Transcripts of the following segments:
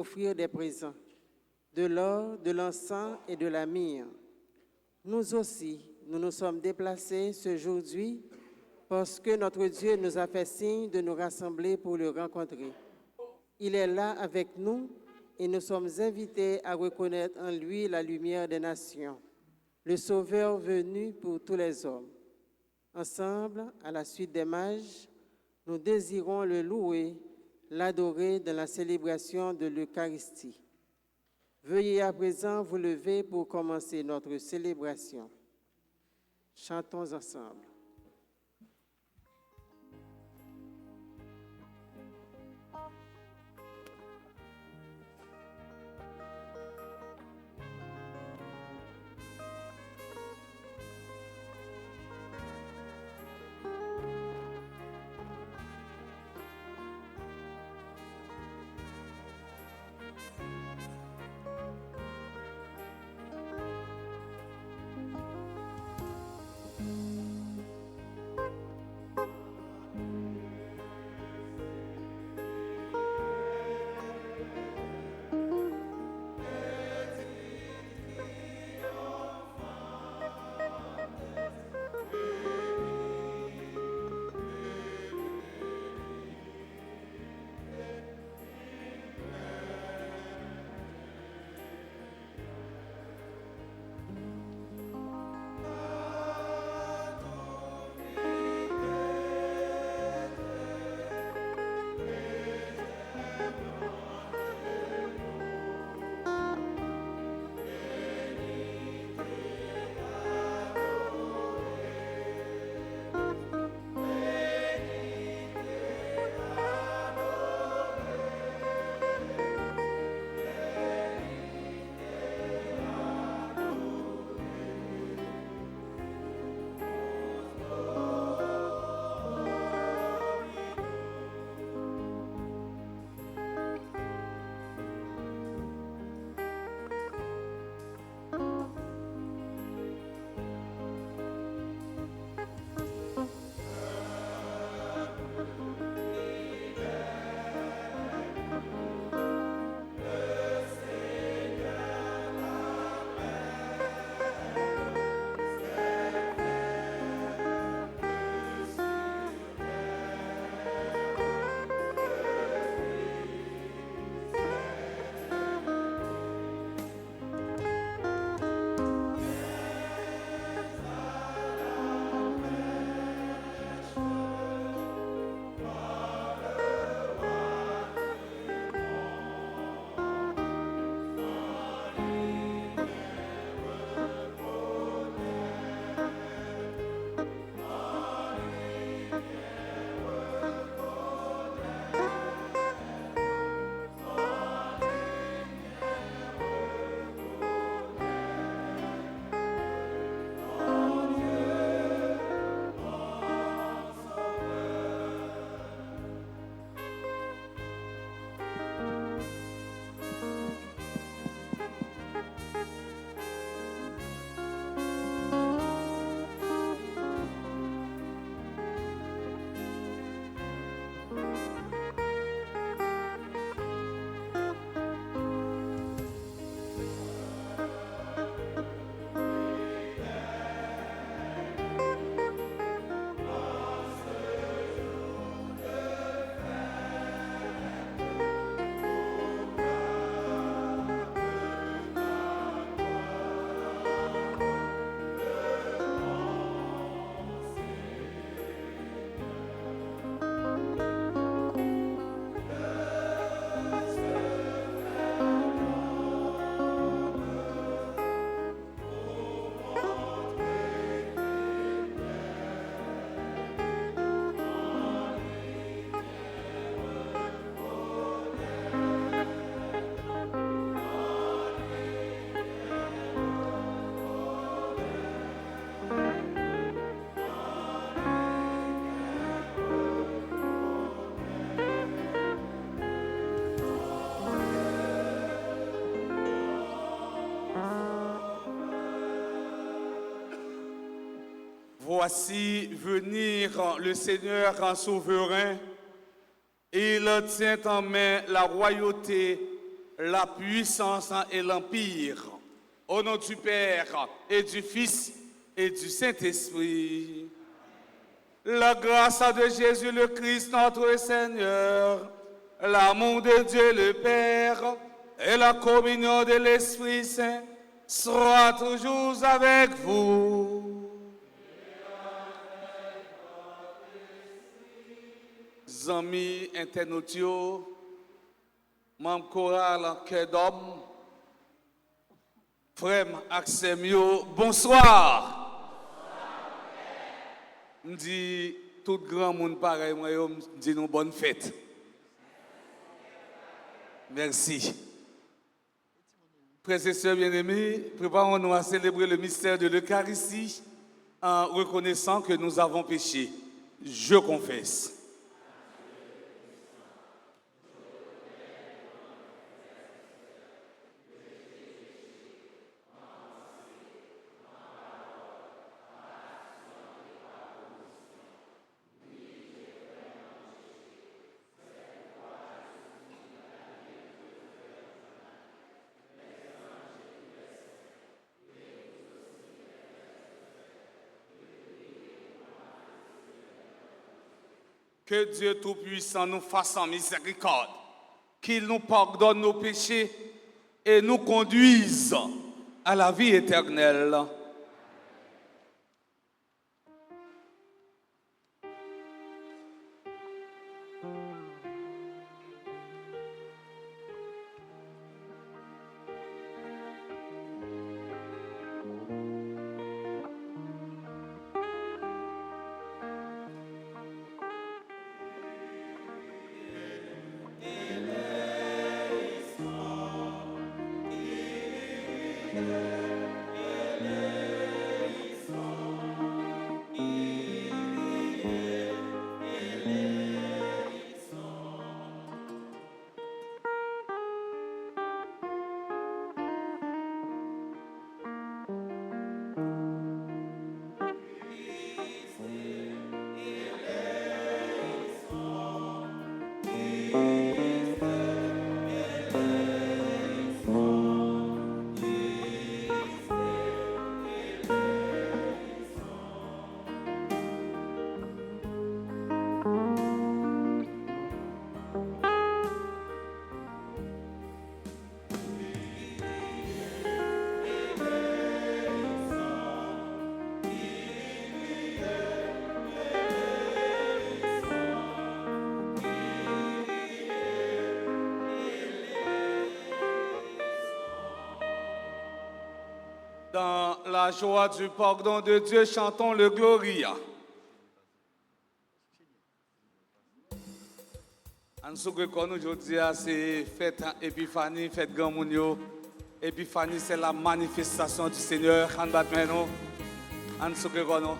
offrir des présents, de l'or, de l'encens et de la myrrhe. Nous aussi, nous nous sommes déplacés ce jour-ci parce que notre Dieu nous a fait signe de nous rassembler pour le rencontrer. Il est là avec nous et nous sommes invités à reconnaître en lui la lumière des nations, le Sauveur venu pour tous les hommes. Ensemble, à la suite des mages, nous désirons le louer, l'adorer dans la célébration de l'Eucharistie. Veuillez à présent vous lever pour commencer notre célébration. Chantons ensemble. Voici venir le Seigneur en souverain. Il tient en main la royauté, la puissance et l'empire. Au nom du Père et du Fils et du Saint-Esprit. La grâce de Jésus le Christ, notre Seigneur, l'amour de Dieu le Père et la communion de l'Esprit Saint soit toujours avec vous. Amis internautes, membres choral Cœur d'homme, frère Axemio, bonsoir. Je dis tout grand monde pareil, moi je dis nous bonne fête. Merci. Frères et sœurs bien-aimés, préparons-nous à célébrer le mystère de l'Eucharistie en reconnaissant que nous avons péché. Je confesse. Que Dieu Tout-Puissant nous fasse en miséricorde, qu'il nous pardonne nos péchés et nous conduise à la vie éternelle. Dans la joie du pardon de Dieu, chantons le Gloria. En ce que nous aujourd'hui, c'est fête Épiphanie, fête Grand Mounio. Épiphanie, c'est la manifestation du Seigneur. En ce que nous.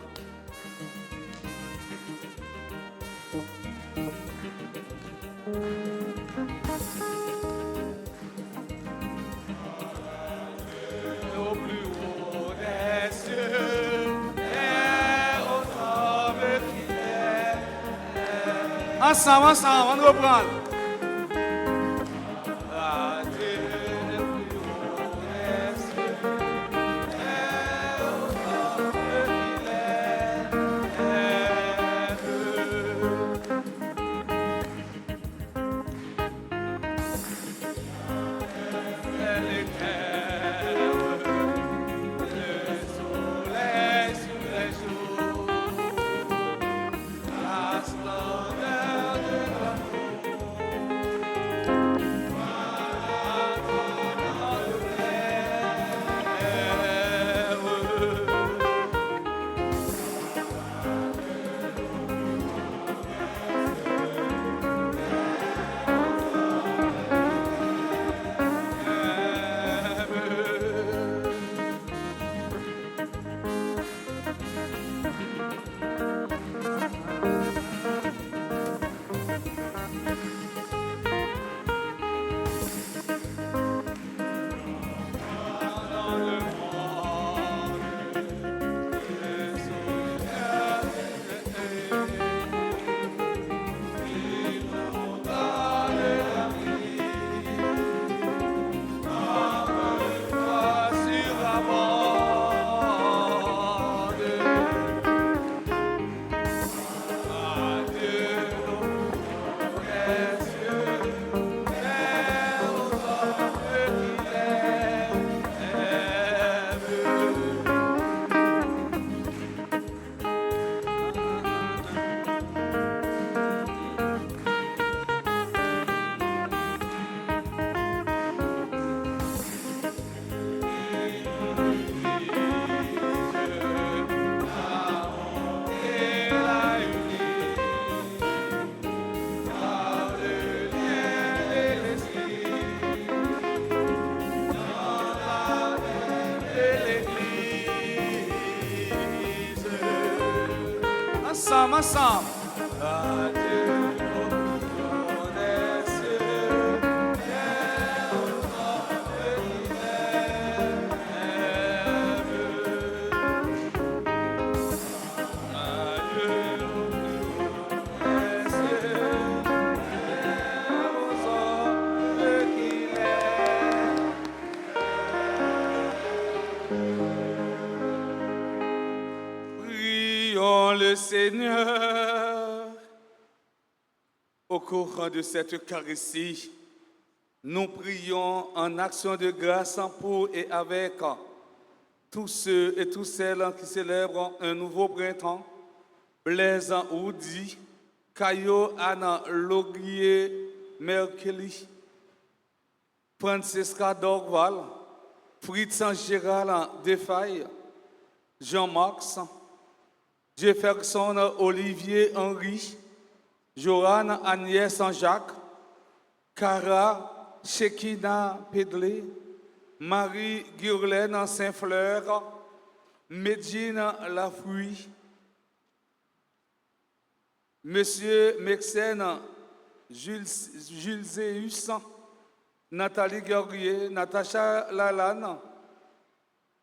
Ensemble, on reprend. ensemble. Adieu, ô des cieux, terre, prions le Seigneur. Au cours de cette Eucharistie, nous prions en action de grâce pour et avec tous ceux et toutes celles qui célèbrent un nouveau printemps. Blaise Oudi, Caillot Anna Loguier Merkeli, Francesca Dorval, Fritz Gérald Defaille, Jean-Max, Jefferson Olivier Henry, Joanne Agnès Jacques, Cara Shekina Pedlé, Marie Gurlaine Saint-Fleur, Medjine Lafouille, Monsieur Mexène Jules Zéus, Nathalie Guerrier, Natacha Lalane,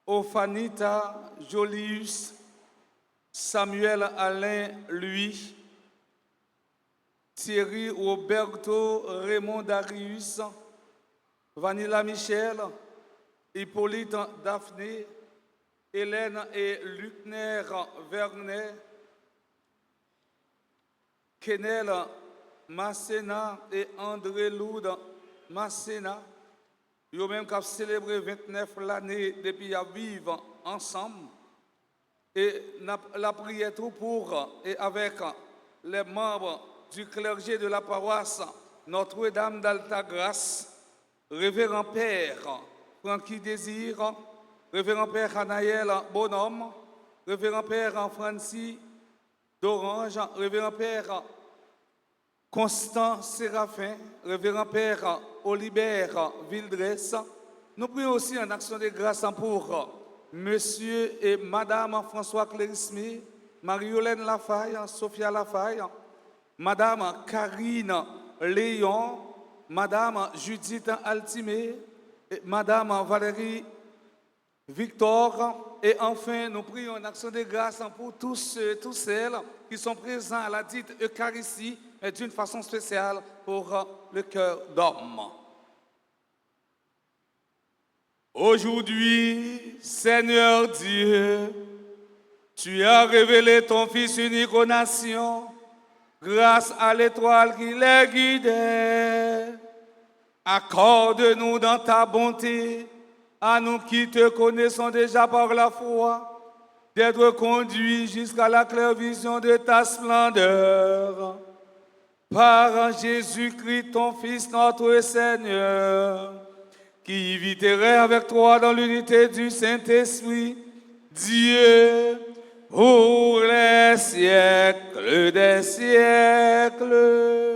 Ophanita Jolius, Samuel Alain Louis, Thierry Roberto Raymond Darius, Vanilla Michel, Hippolyte Daphné, Hélène et Lucner Vernet, Kenel Massena et André Loud Massena, ils même qui célébré 29 l'année depuis qu'ils vivent ensemble. Et la prière tout pour et avec les membres du clergé de la paroisse Notre-Dame d'Altagrace, Révérend Père Francky Désir, Révérend Père Anaël Bonhomme, Révérend Père Francis d'Orange, Révérend Père Constant Séraphin, Révérend Père Olibert Vildresse. Nous prions aussi en action de grâce pour Monsieur et Madame François Clérisme, Marie-Hélène Lafaille, Sophia Lafaille, Madame Karine Léon, Madame Judith Altimé, Madame Valérie Victor, et enfin nous prions en action de grâce pour tous ceux et toutes celles qui sont présents à la dite Eucharistie, mais d'une façon spéciale pour le cœur d'homme. Aujourd'hui, Seigneur Dieu, tu as révélé ton Fils unique aux nations, grâce à l'étoile qui les guidait. Accorde-nous dans ta bonté, à nous qui te connaissons déjà par la foi, d'être conduits jusqu'à la claire vision de ta splendeur. Par Jésus-Christ, ton Fils, notre Seigneur, qui vit et règne avec toi dans l'unité du Saint-Esprit, Dieu, pour les siècles des siècles.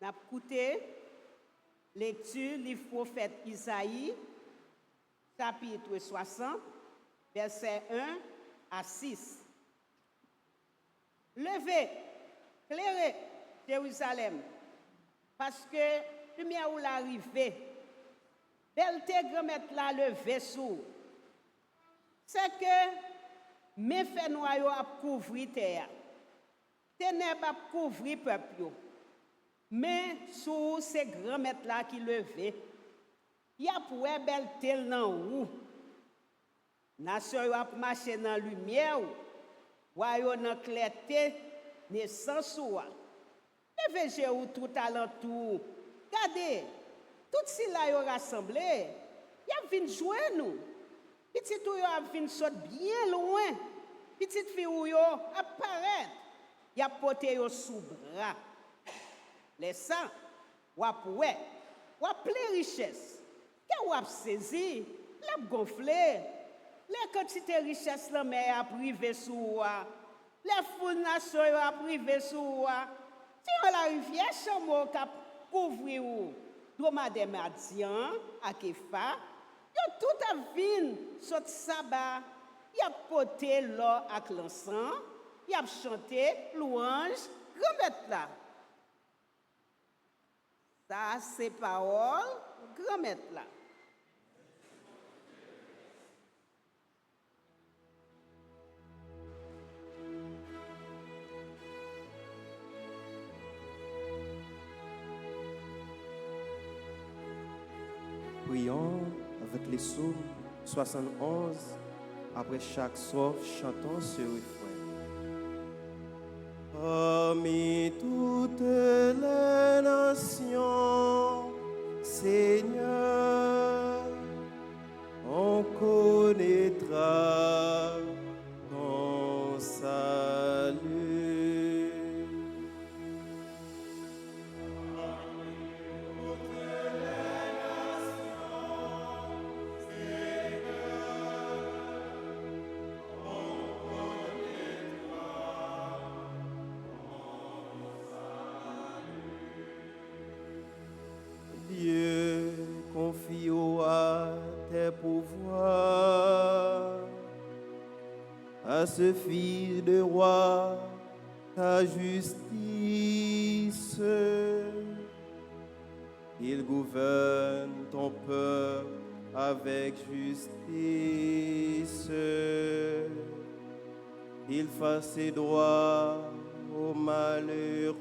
N'a écouté lecture livre prophète Isaïe, chapitre 60, versets 1 à 6. Levez, clairez Jérusalem, parce que lumière ou l'arrivée, belle te grand la levé sous. C'est que mes faits noirs a couvri terre, ténèbres a couvri peuple. Mais sous ces grands maîtres là qui levaient, il y a pour belle tel nan ou. Nation yo a marché dans lumière ou yo dans clarté naissance ou. Levez ou tout alentour. Regardez, tout si là yo rassemblé, y a vinn jouer nous. Petit ou yo a vinn saute bien loin. Petite fille ou yo apparaître. y a porté yo sous bras. Les ça, ou ouais, ou plein richesse. Que ou saisi, l'a gonflé. Les quantités de richesse la mer a privé sous wa. Les fonds nationaux a privé sous wa. Si on la rivière chamo cap couvrir ou dromadaire madian à Kefa, yo tout a vin sot sabbat, y a porté l'or avec l'encens, y a chanté louange, grand-mère là. Ça c'est parole, grand-mère là. Prions avec les psaumes 71, après chaque strophe, chantons ce refrain. Parmi toutes les nations, Seigneur, on connaîtra ton salut. Dieu, confie à tes pouvoirs, à ce fils de roi, ta justice. Il gouverne ton peuple avec justice. Il fait ses droits aux malheureux.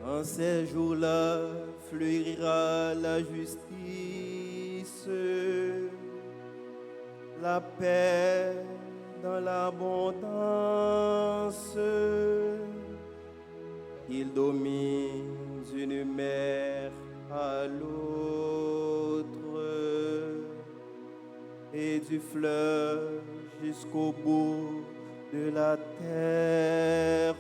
En ces jours-là fleurira la justice, la paix dans l'abondance. Il domine d'une mer à l'autre et du fleuve jusqu'au bout de la terre.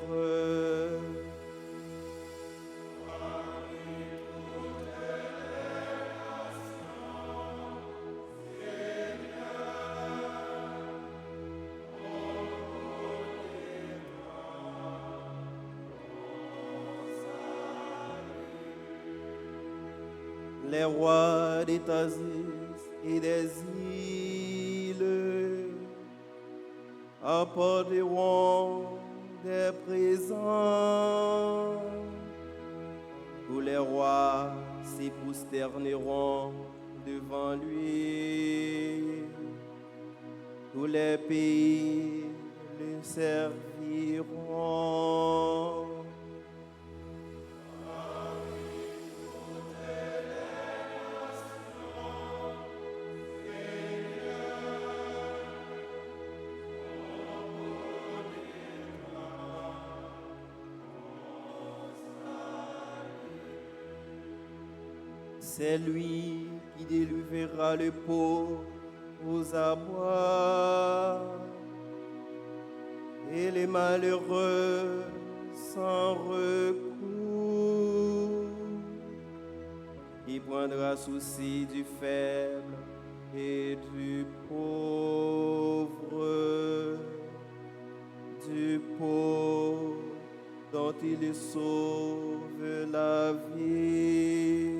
Les rois des Thasis et des îles apporteront des présents. Tous les rois s'y prosterneront devant lui. Tous les pays le serviront. C'est lui qui délivrera le pauvre aux abois et les malheureux sans recours. Il prendra souci du faible et du pauvre dont il sauve la vie.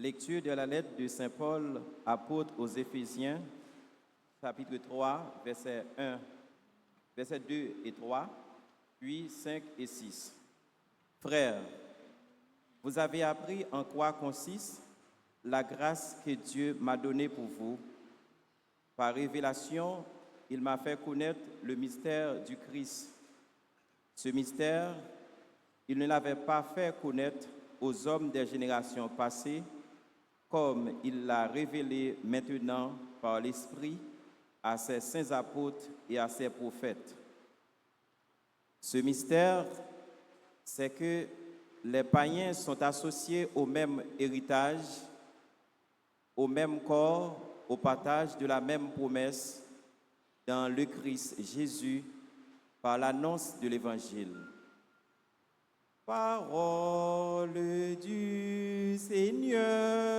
Lecture de la lettre de Saint Paul, apôtre aux Éphésiens, chapitre 3, versets 2 et 3, puis 5 et 6. Frères, vous avez appris en quoi consiste la grâce que Dieu m'a donnée pour vous. Par révélation, il m'a fait connaître le mystère du Christ. Ce mystère, il ne l'avait pas fait connaître aux hommes des générations passées, comme il l'a révélé maintenant par l'Esprit à ses saints apôtres et à ses prophètes. Ce mystère, c'est que les païens sont associés au même héritage, au même corps, au partage de la même promesse dans le Christ Jésus par l'annonce de l'Évangile. Parole du Seigneur.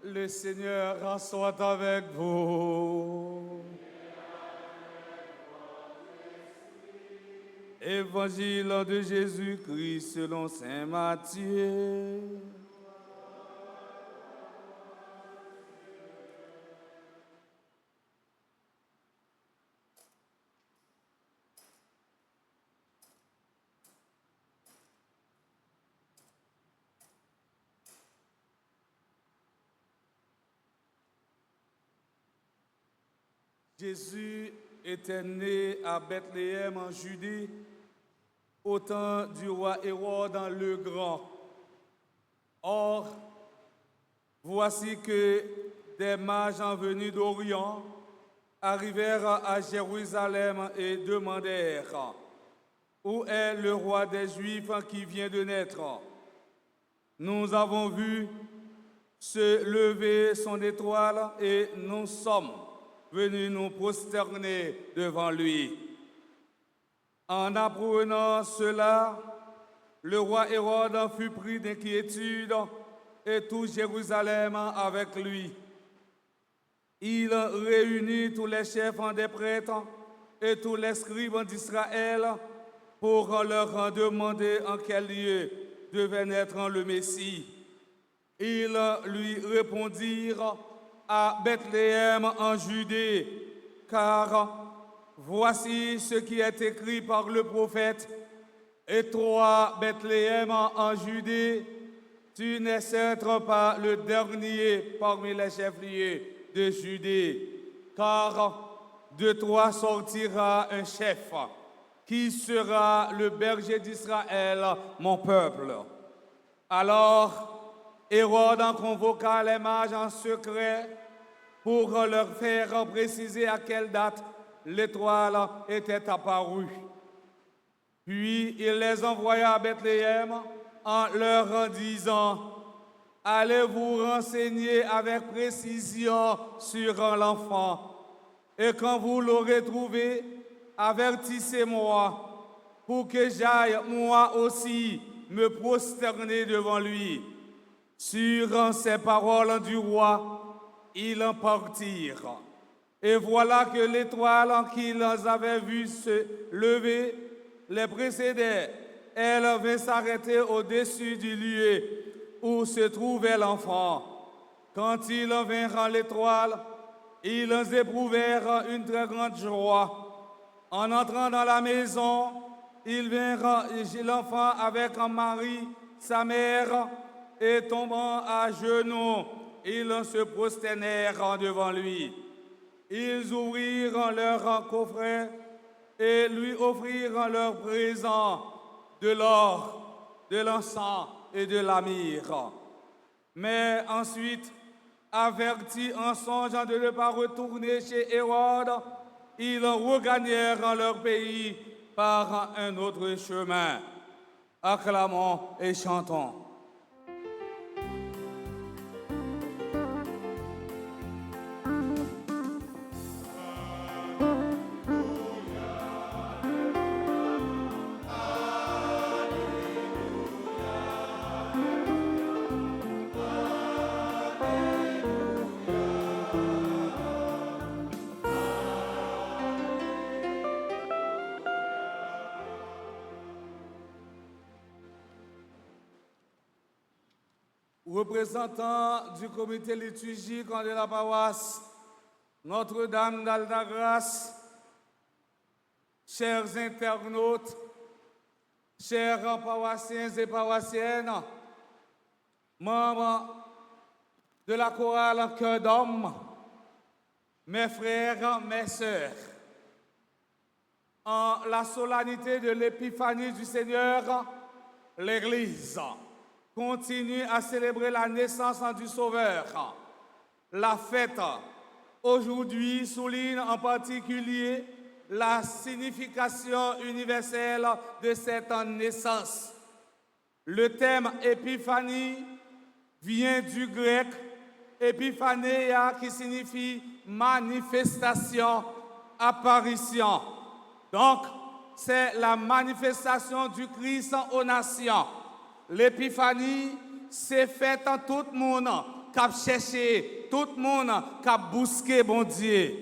Le Seigneur soit avec vous. Évangile de Jésus-Christ selon saint Matthieu. Jésus était né à Bethléem en Judée au temps du roi Hérode le Grand. Or, voici que des mages en venus d'Orient arrivèrent à Jérusalem et demandèrent « Où est le roi des Juifs qui vient de naître? Nous avons vu se lever son étoile et nous sommes venus nous prosterner devant lui. » En apprenant cela, le roi Hérode fut pris d'inquiétude et tout Jérusalem avec lui. Il réunit tous les chefs des prêtres et tous les scribes d'Israël pour leur demander en quel lieu devait naître le Messie. Ils lui répondirent à Bethléem en Judée, car voici ce qui est écrit par le prophète. Et toi, Bethléem en Judée, tu n'es certes pas le dernier parmi les chefs-lieux de Judée, car de toi sortira un chef qui sera le berger d'Israël, mon peuple. Alors, Hérode en convoqua les mages en secret pour leur faire préciser à quelle date l'étoile était apparue. Puis il les envoya à Bethléem en leur disant « Allez vous renseigner avec précision sur l'enfant, et quand vous l'aurez trouvé, avertissez-moi pour que j'aille moi aussi me prosterner devant lui. » Sur ces paroles du roi, ils en partirent. Et voilà que l'étoile qu'ils avaient vue se lever les précédait. Elle vint s'arrêter au-dessus du lieu où se trouvait l'enfant. Quand ils vinrent l'étoile, ils éprouvèrent une très grande joie. En entrant dans la maison, ils vinrent l'enfant avec Marie, sa mère, et tombant à genoux, ils se prosternèrent devant lui. Ils ouvrirent leur coffret et lui offrirent leurs présents, de l'or, de l'encens et de la myrrhe. Mais ensuite, avertis en songeant de ne pas retourner chez Hérode, ils regagnèrent leur pays par un autre chemin. Acclamons et chantons. Représentants du comité liturgique de la paroisse Notre-Dame d'Alta-Grâce, chers internautes, chers paroissiens et paroissiennes, membres de la chorale Cœur d'Homme, mes frères, mes sœurs, en la solennité de l'épiphanie du Seigneur, l'Église continue à célébrer la naissance du Sauveur. La fête aujourd'hui souligne en particulier la signification universelle de cette naissance. Le thème épiphanie vient du grec épiphanéia qui signifie manifestation, apparition. Donc, c'est la manifestation du Christ aux nations. L'épiphanie, c'est fait en tout le monde qui a cherché, tout le monde qui a busqué bon Dieu.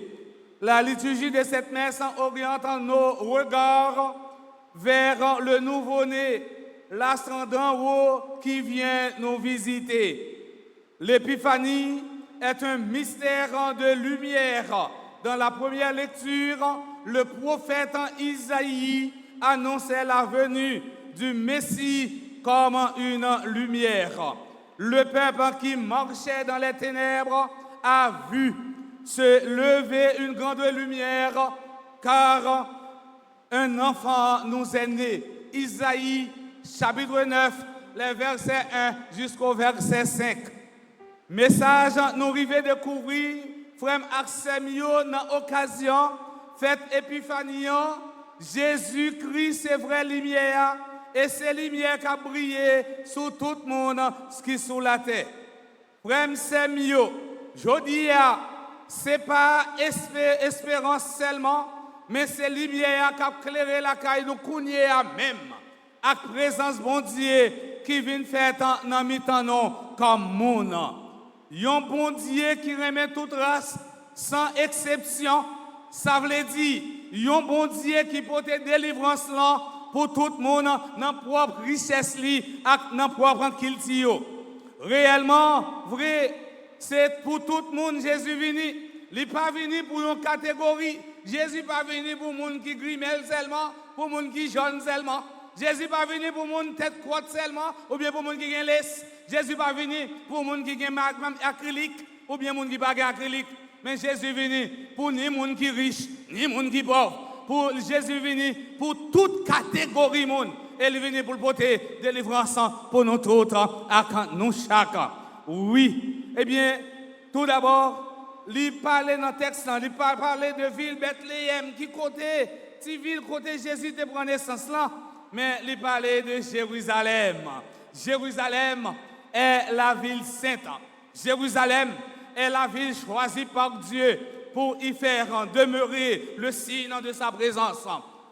La liturgie de cette messe oriente nos regards vers le nouveau-né, l'ascendant haut qui vient nous visiter. L'épiphanie est un mystère de lumière. Dans la première lecture, le prophète Isaïe annonçait la venue du Messie comme une lumière. Le peuple qui marchait dans les ténèbres a vu se lever une grande lumière, car un enfant nous est né. Isaïe, chapitre 9, les versets 1 jusqu'au verset 5. Message nous arrive découvrir, frère Axemio, dans l'occasion, fête Épiphanie, Jésus-Christ, c'est vraie lumière. Et c'est lumière qui a brillé sur tout le monde qui est sur la terre. Frère Semio, je dis, ce n'est pas espérance seulement, mais c'est lumière qui a éclairé la caille de Kounye même, avec présence bon Dieu qui vient faire dans mi-temps comme monde. Un bon Dieu qui remet toute race sans exception, ça veut dire, un bon Dieu qui porte délivrance là, pour tout le monde, dans propre richesse, dans propre culture. Réellement, vrai, c'est pour tout le monde Jésus venu. Il n'est pas venu pour une catégorie. Jésus n'est pas venu pour les gens qui grimellent seulement, pour les gens qui jaunent seulement. Jésus n'est pas venu pour les gens qui tête crotte seulement, ou bien pour les gens qui ont laisse. Jésus n'est pas venu pour les gens qui ont acrylique, ou bien les gens qui n'ont pas acrylique. Mais Jésus est venu pour ni les gens qui sont riches, ni les gens qui sont pauvres. Pour Jésus venu pour toute catégorie de monde. Et il est venu pour porter délivrance pour nous tous, à nous chacun. Oui. Eh bien, tout d'abord, il parlait dans le texte, il parlait de ville Bethléem, qui côté, si ville côté Jésus te prend naissance là, mais il parlait de Jérusalem. Jérusalem est la ville sainte. Jérusalem est la ville choisie par Dieu pour y faire demeurer le signe de sa présence.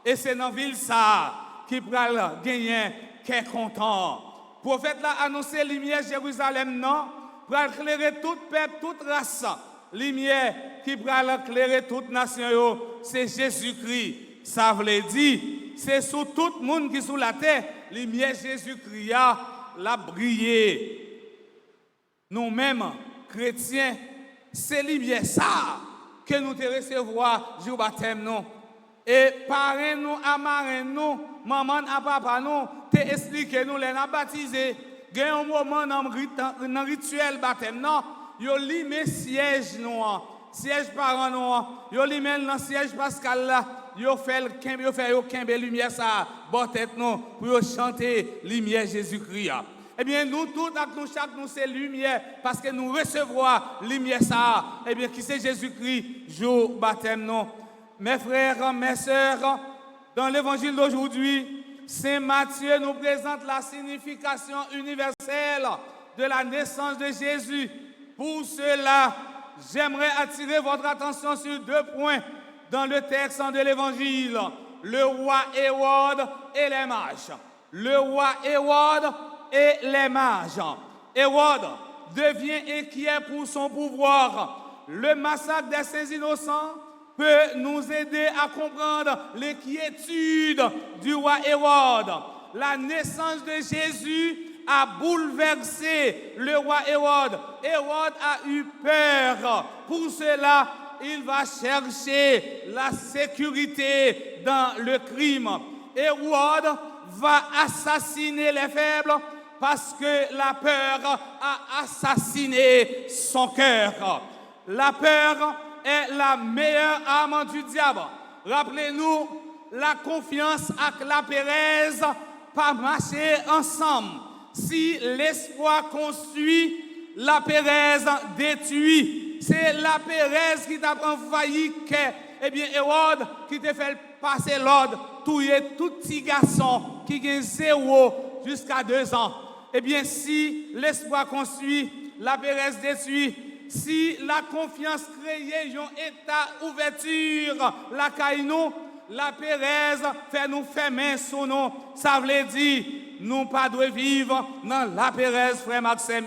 Et c'est dans la ville ça qui va gagner qui est content. Le prophète a annoncé la lumière Jérusalem, non, pour éclairer tout peuple, toute race. Lumière qui va éclairer toute nation, c'est Jésus-Christ. Ça veut dire, c'est sur tout le monde qui est sur la terre, lumière Jésus-Christ a brillé. nous-mêmes, chrétiens, c'est lumière ça que nous te recevoir jour baptême nous. Et parents nous, amarins nous, maman à papa nous, te expliquer nous les baptisés. Il y a un moment dans le rituel baptême non, yo limé siège nous, siège parents nous, yo limé dans siège pascal là, yo fait lumière ça, bon tête nous pour chanter lumière Jésus-Christ. Eh bien, nous tous, nous chaque nous, c'est lumière, parce que nous recevons lumière ça. Eh bien, qui c'est Jésus-Christ, jour baptême, non? Mes frères, mes sœurs, dans l'évangile d'aujourd'hui, Saint Matthieu nous présente la signification universelle de la naissance de Jésus. Pour cela, j'aimerais attirer votre attention sur 2 points dans le texte de l'évangile. Le roi Hérode et les mages. Le roi Hérode et les mages. Hérode devient inquiet pour son pouvoir. Le massacre des saints innocents peut nous aider à comprendre l'inquiétude du roi Hérode. La naissance de Jésus a bouleversé le roi Hérode. Hérode a eu peur. Pour cela, il va chercher la sécurité dans le crime. Hérode va assassiner les faibles parce que la peur a assassiné son cœur. La peur est la meilleure arme du diable. Rappelez-nous, la confiance et la paresse pas marcher ensemble. Si l'espoir construit, la paresse détruit. C'est la paresse qui t'a envahi que, eh bien, Hérode qui t'a fait passer l'ordre, tuer tout petit garçon qui a 0 jusqu'à 2 ans. Eh bien, si l'espoir construit, la paresse détruit. Si la confiance crée un état d'ouverture, la caïnou, la paresse fait nous fermer sur nous. Ça veut dire, nous pas de vivre dans la paresse, frère Maxime.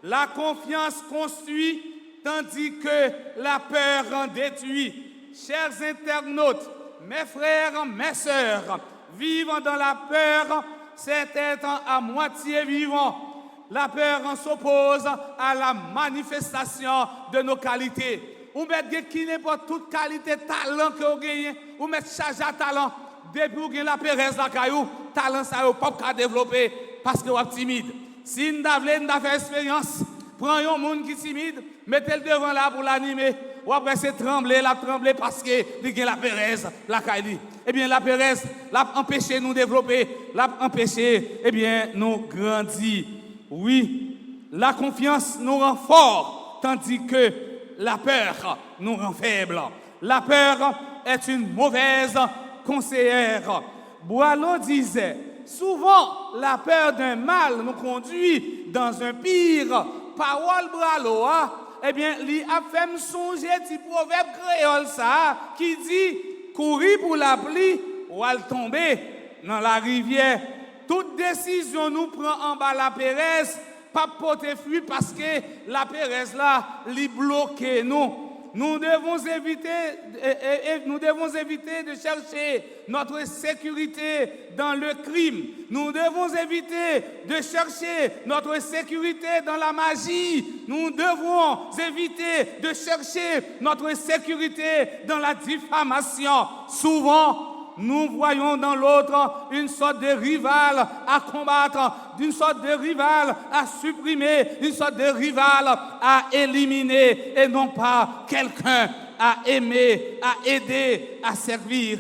La confiance construit, tandis que la peur détruit. Chers internautes, mes frères, mes sœurs, vivre dans la peur, c'est être à moitié vivant. La peur s'oppose à la manifestation de nos qualités. Ou mettre qui n'est pas toute qualité, talent que vous gagnez, ou mettre charge à talent. Depuis que vous avez la paresse, la caillou, talent, ça ne peut pas développer parce que vous êtes timide. Si vous avez fait expérience, prenez un monde qui est timide, mettez-le devant là pour l'animer. Ou après, c'est trembler parce que vous avez la paresse, la caillou. Eh bien, la paresse, l'a empêché nous développer, l'a empêché, eh bien, nous grandir. Oui, la confiance nous rend forts, tandis que la peur nous rend faibles. La peur est une mauvaise conseillère. Boileau disait, souvent la peur d'un mal nous conduit dans un pire. Parole Boileau, eh bien, il a fait me songer du proverbe créole ça, qui dit, courir pour la pluie ou à tomber dans la rivière. Toute décision nous prend en bas la paresse, pas porter fruit parce que la paresse là, li bloque nous. Nous devons éviter de chercher notre sécurité dans le crime. Nous devons éviter de chercher notre sécurité dans la magie. Nous devons éviter de chercher notre sécurité dans la diffamation. Souvent, nous voyons dans l'autre une sorte de rival à combattre, une sorte de rival à supprimer, une sorte de rival à éliminer et non pas quelqu'un à aimer, à aider, à servir.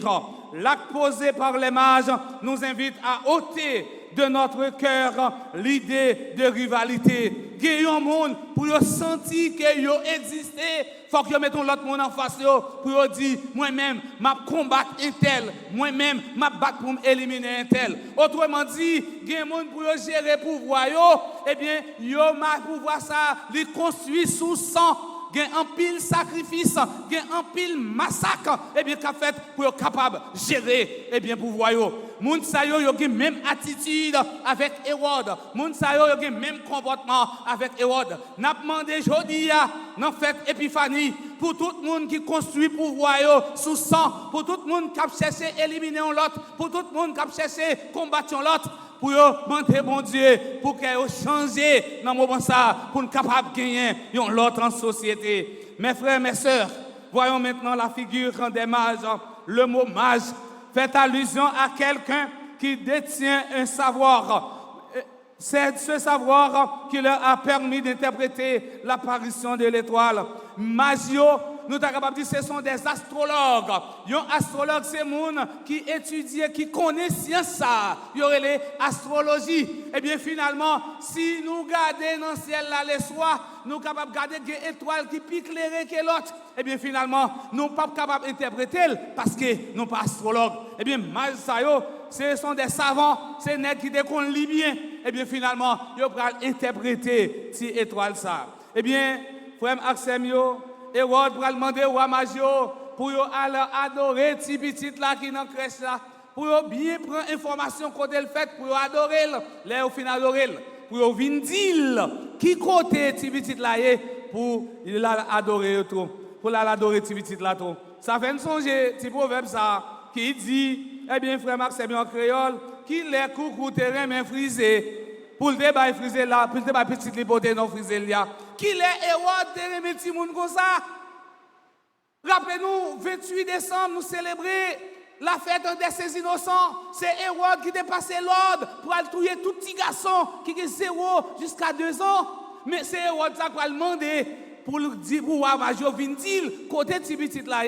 L'acte posé par les mages nous invite à ôter de notre cœur l'idée de rivalité. Il y a un monde pour sentir qu'il existe, il faut que mettons l'autre monde en face pour dire moi-même, je combattre un tel, moi-même, je battre pour éliminer un tel. Autrement dit, il y a un monde pour gérer le pouvoir, eh bien, le pouvoir ça, il construit sous sang. Il y a un pile sacrifice, il y a un pile massacre, et bien qu'a fait pour être capable de gérer, et bien pouvoir. Moun sa yo a même attitude avec Hérode. Moun sa yo a même comportement avec Hérode. N'a demandé jodi dans fête Épiphanie pour tout le monde qui construit pouvoir sous sang, pour tout le monde qui a cherché à éliminer l'autre, pour tout le monde qui a cherché à combattre l'autre. pour demander bon Dieu pour qu'elle change dans le moment ça pour nous capables de gagner l'autre en société. Mes frères, mes sœurs, voyons maintenant la figure des mages. Le mot mage fait allusion à quelqu'un qui détient un savoir. C'est ce savoir qui leur a permis d'interpréter l'apparition de l'étoile. Magio, nous sommes capables de dire que ce sont des astrologues. Un astrologue, c'est monde qui étudie, qui connaît science ça. Il y aurait l'astrologie. Et bien finalement, si nous regardons dans le ciel là les soirs, nous sommes capables de regarder des étoiles qui piquent éclairées que l'autre. Et bien finalement, nous ne sommes pas capables d'interpréter parce que nous ne sommes pas astrologues. Et bien, ce sont des savants, c'est des qui déconnent bien. Et bien finalement, ils vont interpréter ces étoiles ça. Eh bien, frère Axemio, Hérode va demander au Magio pour aller adorer ces petites là qui dans crèche là, pour bien prendre information côté le fait pour adorer, là au final adorer, pour venir dire qui côté ces petites là pour il adorer tout, pour l'adorer ces petites là tout. Ça fait une songer petit proverbe ça qui dit eh bien frère Maxime en créole qui les coucou terrain mais frisé pour le débat frisé là pour le débat petite liberté non frisé là qui les Hérode terrain mais petit monde comme ça. Rappelez-nous 28 décembre nous célébrer la fête de ces innocents. C'est Hérode qui dépassait l'ordre pour aller tuer tout petit garçon qui est 0 jusqu'à 2 ans. Mais c'est Hérode ça qui a demandé pour le dire pour Major Vindil côté de petit là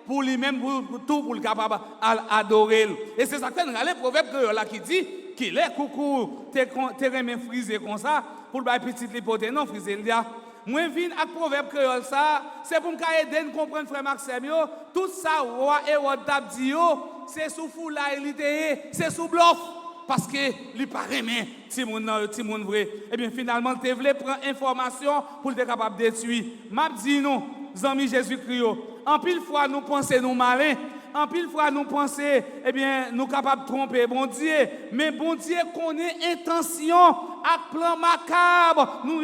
pour lui-même pour tout pour le capable adorer. Et c'est ça que le proverbe là qui dit qu'il est coucou terrain frisé comme ça pour le petit l'hypothèse non frisé là. Moi viens avec proverbe créole ça, c'est pour me aider à comprendre frère Maxime tout ça roi Hérode t'a dit c'est sous foulailité, c'est sous bluff parce que lui pas remet ti moun vrai. Et bien finalement tu voulais prendre information pour être capable de détruire. M'a dit nous amis Jésus-Christ, en pile fois nous pensons nous malins, en pile fois nous pensons eh bien nous capables de tromper bon Dieu, mais bon Dieu connaît intention avec plan macabre nous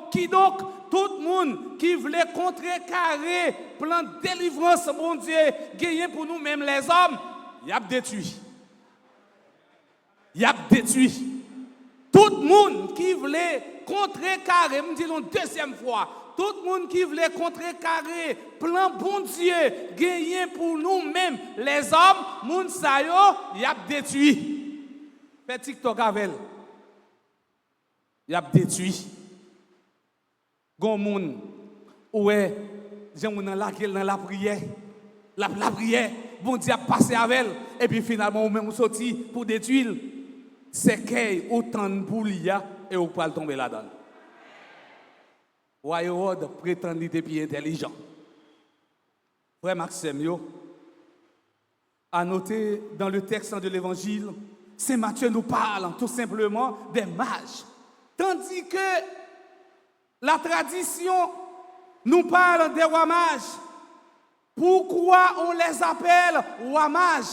qui donc tout le monde qui voulait contrecarrer plan de délivrance bon Dieu gagner pour nous même les hommes, il a détruit. Il a détruit. Tout le monde qui voulait contrecarrer, me dit une deuxième fois, tout le monde qui voulait contrecarrer plan bon Dieu gagner pour nous même les hommes, moun sa yo, il a détruit. Fait TikTok avec il a détruit. Gon moun ouais j'ai moun dans la prière la prière bon Dieu a passé avec elle et puis finalement ou même sorti pour détruire c'est qu'elle autant pour l'ia et ou pas tomber là-dedans. Hérode prétend être plus intelligent. Frère Maxime a noté dans le texte de l'évangile, Saint Matthieu nous parle tout simplement des mages. Tandis que la tradition nous parle des rois mages. Pourquoi on les appelle rois mages?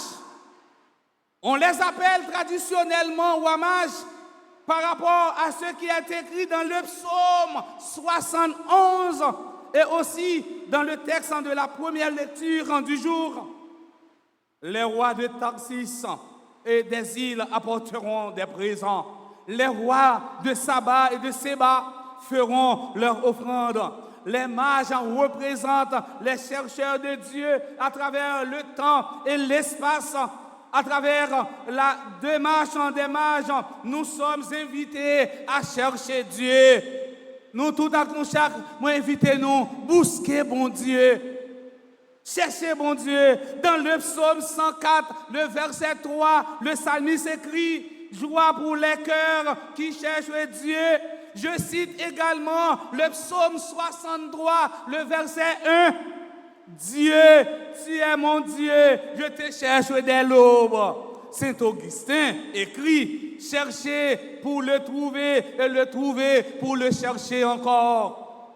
On les appelle traditionnellement rois mages par rapport à ce qui est écrit dans le psaume 71 et aussi dans le texte de la première lecture du jour. Les rois de Tarsis et des îles apporteront des présents. Les rois de Saba et de Séba feront leur offrande. Les mages représentent les chercheurs de Dieu à travers le temps et l'espace. À travers la démarche des mages, nous sommes invités à chercher Dieu. Nous, tout à nous, chaque mois, invitez-nous, busquer bon Dieu. Cherchez bon Dieu. Dans le psaume 104, le verset 3, le psalmiste écrit, joie pour les cœurs qui cherchent Dieu. Je cite également le psaume 63, le verset 1. Dieu, tu es mon Dieu, je te cherche dès l'aube. Saint Augustin écrit, cherchez pour le trouver et le trouver pour le chercher encore.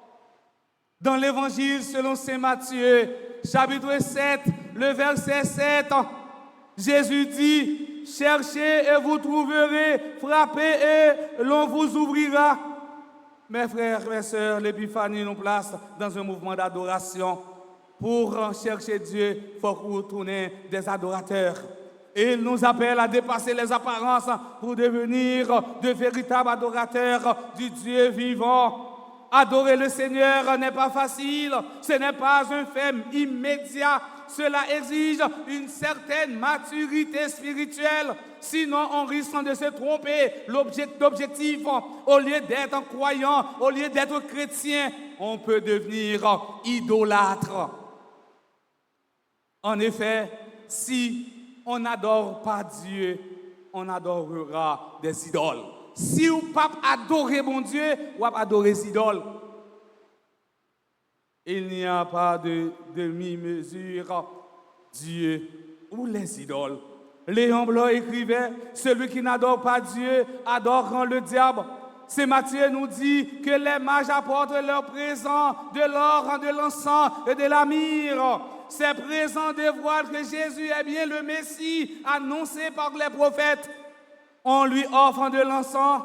Dans l'évangile selon Saint Matthieu, chapitre 7, le verset 7, Jésus dit, cherchez et vous trouverez, frappez et l'on vous ouvrira. Mes frères, mes sœurs, l'épiphanie nous place dans un mouvement d'adoration. Pour chercher Dieu, il faut retourner des adorateurs. Et il nous appelle à dépasser les apparences pour devenir de véritables adorateurs du Dieu vivant. Adorer le Seigneur n'est pas facile, ce n'est pas un fait immédiat. Cela exige une certaine maturité spirituelle. Sinon, on risque de se tromper d'objectif. Au lieu d'être croyant, au lieu d'être chrétien, on peut devenir idolâtre. En effet, si on n'adore pas Dieu, on adorera des idoles. Si vous ne pas adorer mon Dieu, vous adorez les idoles. Il n'y a pas de demi-mesure, Dieu ou les idoles. Léon Blanc écrivait, celui qui n'adore pas Dieu adore le diable. C'est Matthieu nous dit que les mages apportent leur présent de l'or, de l'encens et de la myrrhe. Ces présents dévoilent que Jésus est bien le Messie annoncé par les prophètes. On lui offre de l'encens.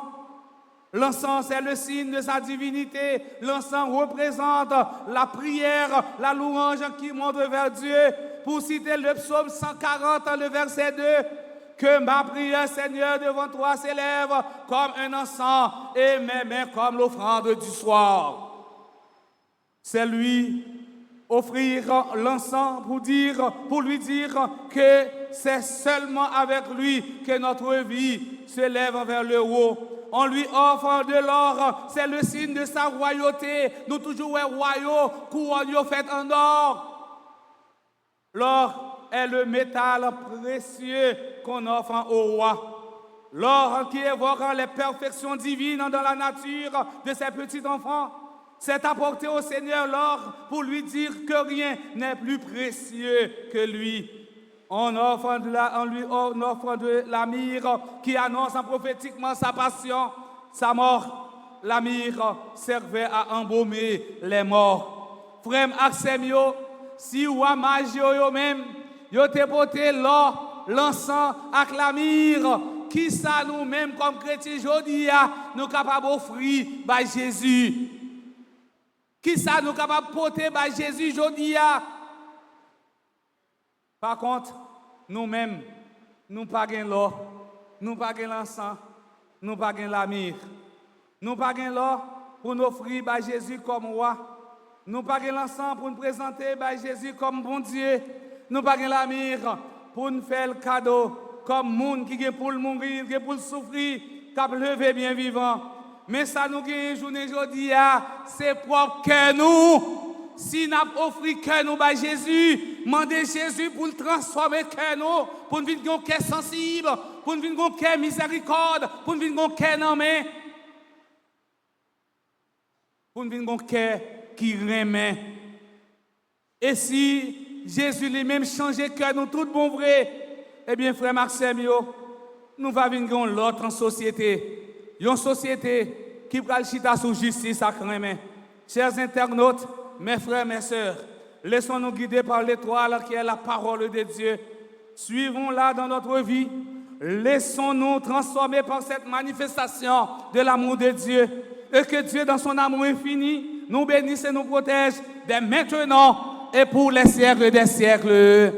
L'encens est le signe de sa divinité. L'encens représente la prière, la louange qui monte vers Dieu. Pour citer le psaume 140, le verset 2, que ma prière, Seigneur, devant toi s'élève comme un encens et mes mains comme l'offrande du soir. C'est lui offrir l'encens pour lui dire que c'est seulement avec lui que notre vie se lève vers le haut. On lui offre de l'or, c'est le signe de sa royauté. Nous toujours royaux, couronne fait en or. L'or est le métal précieux qu'on offre au roi. L'or qui évoque les perfections divines dans la nature de ses petits enfants. C'est apporter au Seigneur l'or pour lui dire que rien n'est plus précieux que lui. On lui offre de la myrrhe qui annonce prophétiquement sa passion, sa mort. La myrrhe servait à embaumer les morts. Frère Axem yo, si ou a magi yo même, yo te porté l'or, l'encens avec la myrrhe, qui ça nous-mêmes comme chrétiens aujourd'hui nous capables d'offrir à Jésus? Qui ça nous capables de porter à Jésus aujourd'hui? Par contre, nous-mêmes, nous pas gain l'or, nous pas gain l'encens, nous pas gain la myrrhe. Nous pas gain l'or pour nous offrir à Jésus comme roi. Nous pas gain l'encens pour nous présenter à Jésus comme bon Dieu. Nous pas gain la myrrhe pour nous faire le cadeau comme monde qui est pour le mourir, qui est pour le souffrir, qui a levé bien vivant. Mais ça nous gagne journée aujourd'hui, c'est propre que nous. Si nous offrons que nous à Jésus, demandez Jésus pour le transformer que nous, pour nous vivre un cœur sensible, pour nous vivre un cœur miséricorde, pour nous vivre un cœur en main, pour nous vivre un cœur qui remet. Et si Jésus lui-même changeait que nous tout bon vrai, eh bien frère Maxime, nous va vivre l'autre en société, une société qui va le chita sous justice à remet. Chers internautes, mes frères, mes sœurs, laissons-nous guider par l'étoile qui est la parole de Dieu. Suivons-la dans notre vie. Laissons-nous transformer par cette manifestation de l'amour de Dieu. Et que Dieu, dans son amour infini, nous bénisse et nous protège dès maintenant et pour les siècles des siècles.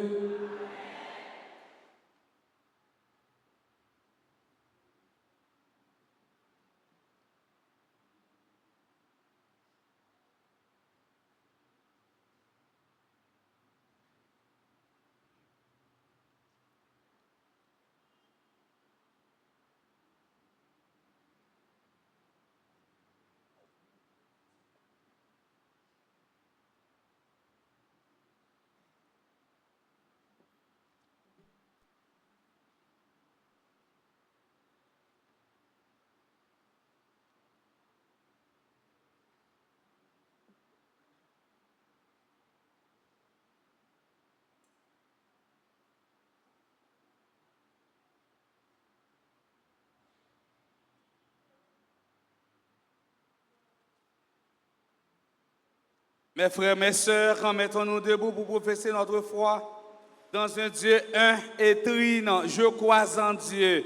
Mes frères, mes sœurs, mettons-nous debout pour professer notre foi dans un Dieu un et trine. Je crois en Dieu.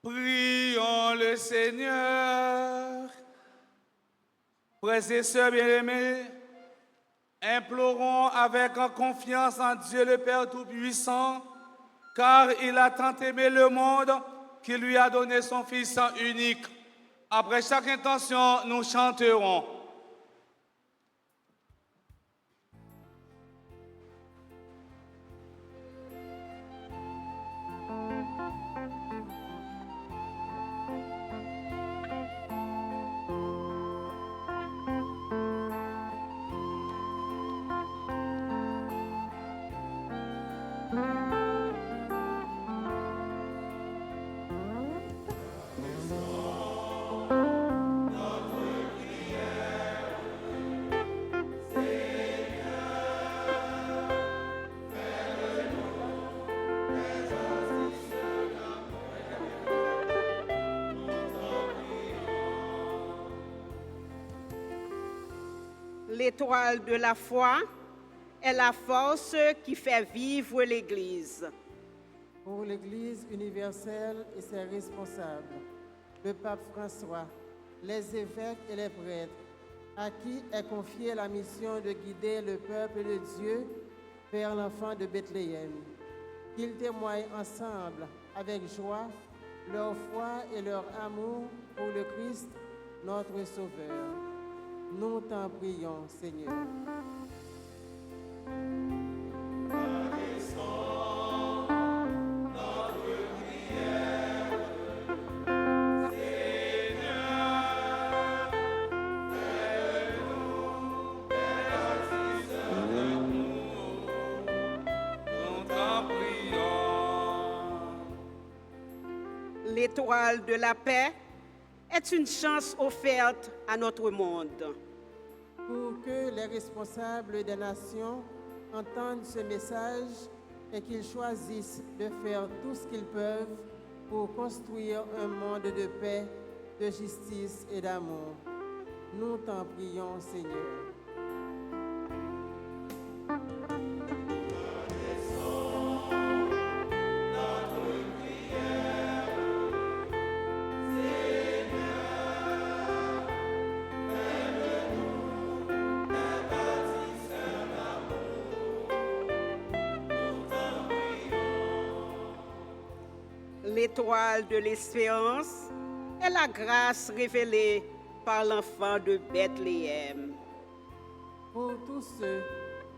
Prions le Seigneur. Frères et sœurs bien-aimés, implorons avec confiance en Dieu le Père Tout-Puissant, car il a tant aimé le monde qu'il lui a donné son Fils unique. Après chaque intention, nous chanterons. L'étoile de la foi est la force qui fait vivre l'Église. Pour l'Église universelle et ses responsables, le pape François, les évêques et les prêtres, à qui est confiée la mission de guider le peuple de Dieu vers l'enfant de Bethléem, qu'ils témoignent ensemble avec joie leur foi et leur amour pour le Christ, notre Sauveur. Nous t'en prions, Seigneur. L'étoile de la paix est une chance offerte à notre monde. Pour que les responsables des nations entendent ce message et qu'ils choisissent de faire tout ce qu'ils peuvent pour construire un monde de paix, de justice et d'amour. Nous t'en prions, Seigneur. L'étoile de l'espérance est la grâce révélée par l'enfant de Bethléem. Pour tous ceux,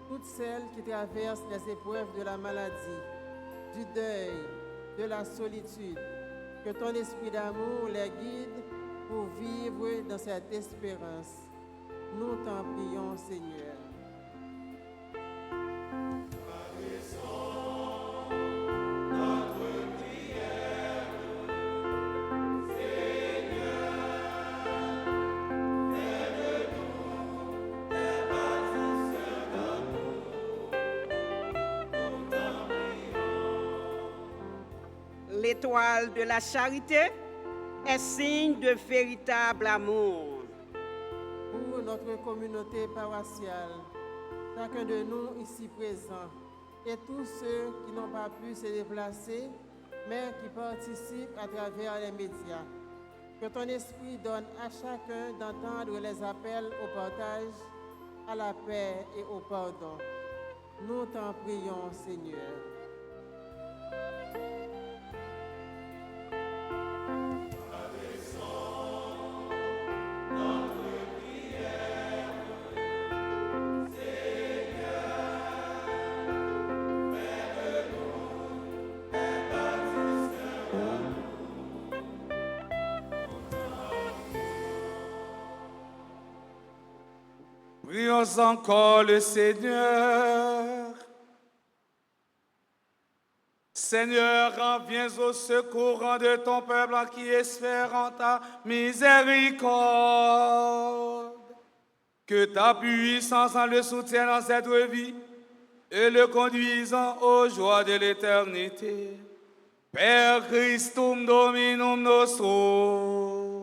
toutes celles qui traversent les épreuves de la maladie, du deuil, de la solitude, que ton esprit d'amour les guide pour vivre dans cette espérance. Nous t'en prions, Seigneur. L'étoile de la charité est signe de véritable amour. Pour notre communauté paroissiale, chacun de nous ici présents et tous ceux qui n'ont pas pu se déplacer, mais qui participent à travers les médias, que ton esprit donne à chacun d'entendre les appels au partage, à la paix et au pardon. Nous t'en prions, Seigneur. Prions encore le Seigneur. Seigneur, viens au secours de ton peuple qui espère en ta miséricorde. Que ta puissance le soutienne dans cette vie et le conduisant aux joies de l'éternité. Per Christum Dominum nostrum.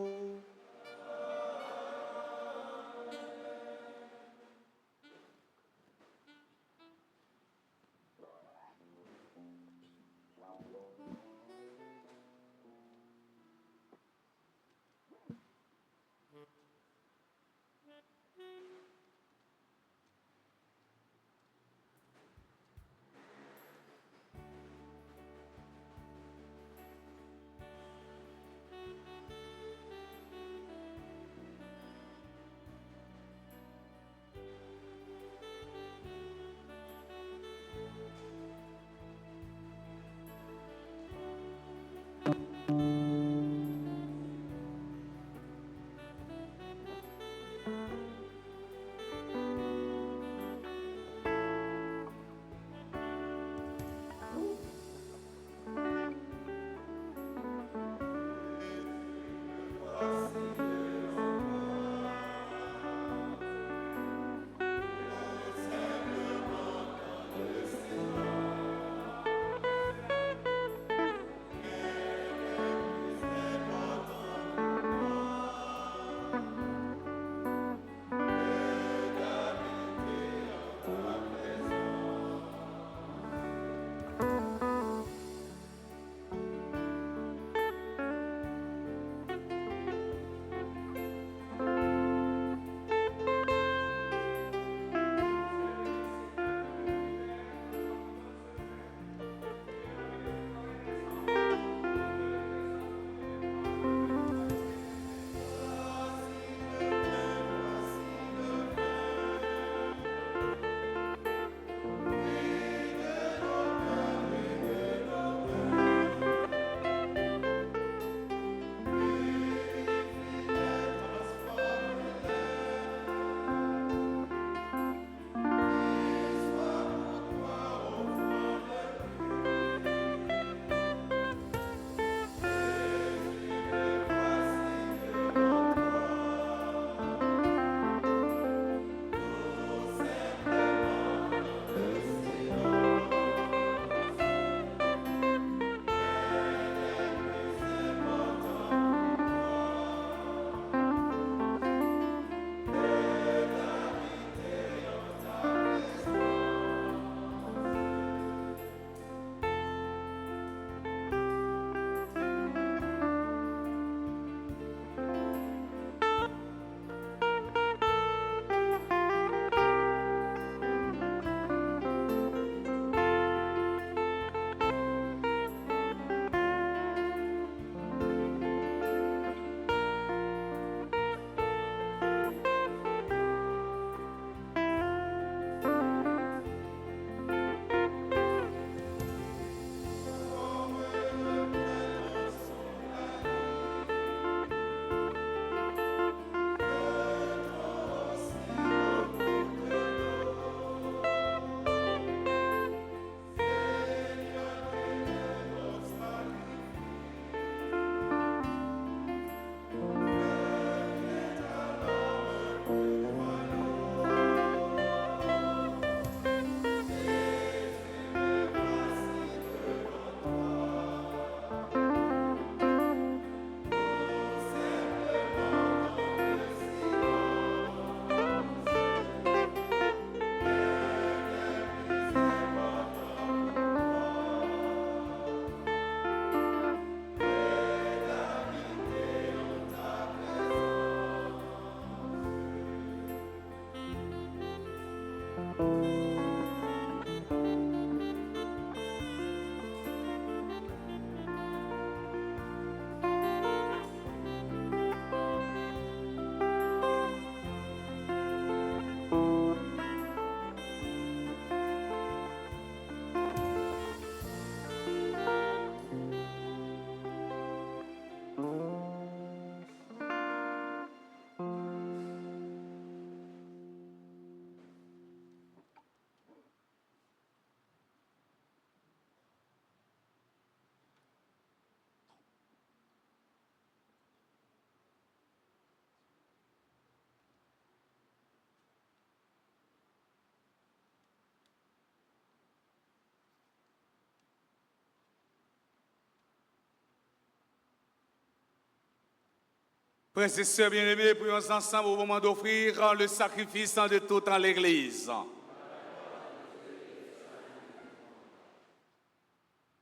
Frères et sœurs bien-aimés, prions ensemble au moment d'offrir le sacrifice de tout en l'Église.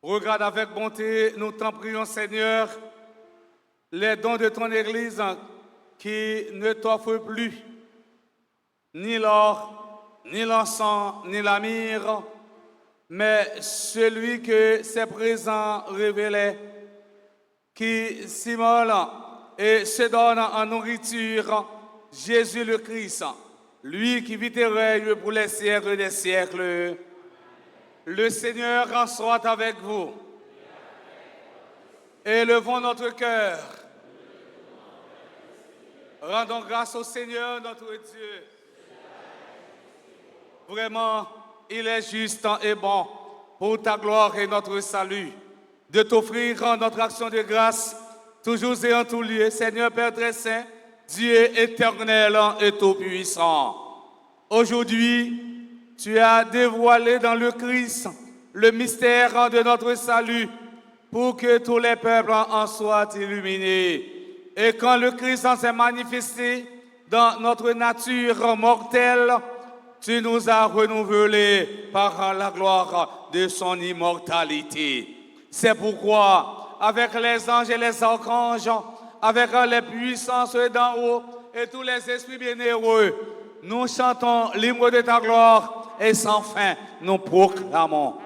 Regarde avec bonté, nous t'en prions Seigneur, les dons de ton Église qui ne t'offrent plus ni l'or, ni l'encens, ni la myrrhe, mais celui que ses présents révélaient, qui s'immole et se donne en nourriture, Jésus le Christ, lui qui vit et règne pour les siècles des siècles. Le Seigneur en soit avec vous. Élevons notre cœur. Rendons grâce au Seigneur notre Dieu. Vraiment, il est juste et bon pour ta gloire et notre salut de t'offrir notre action de grâce toujours et en tout lieu, Seigneur Père très saint, Dieu éternel et tout-puissant. Aujourd'hui, tu as dévoilé dans le Christ le mystère de notre salut pour que tous les peuples en soient illuminés. Et quand le Christ s'est manifesté dans notre nature mortelle, tu nous as renouvelés par la gloire de son immortalité. C'est pourquoi, avec les anges et les archanges, avec les puissances d'en haut et tous les esprits bienheureux, nous chantons l'hymne de ta gloire et sans fin nous proclamons.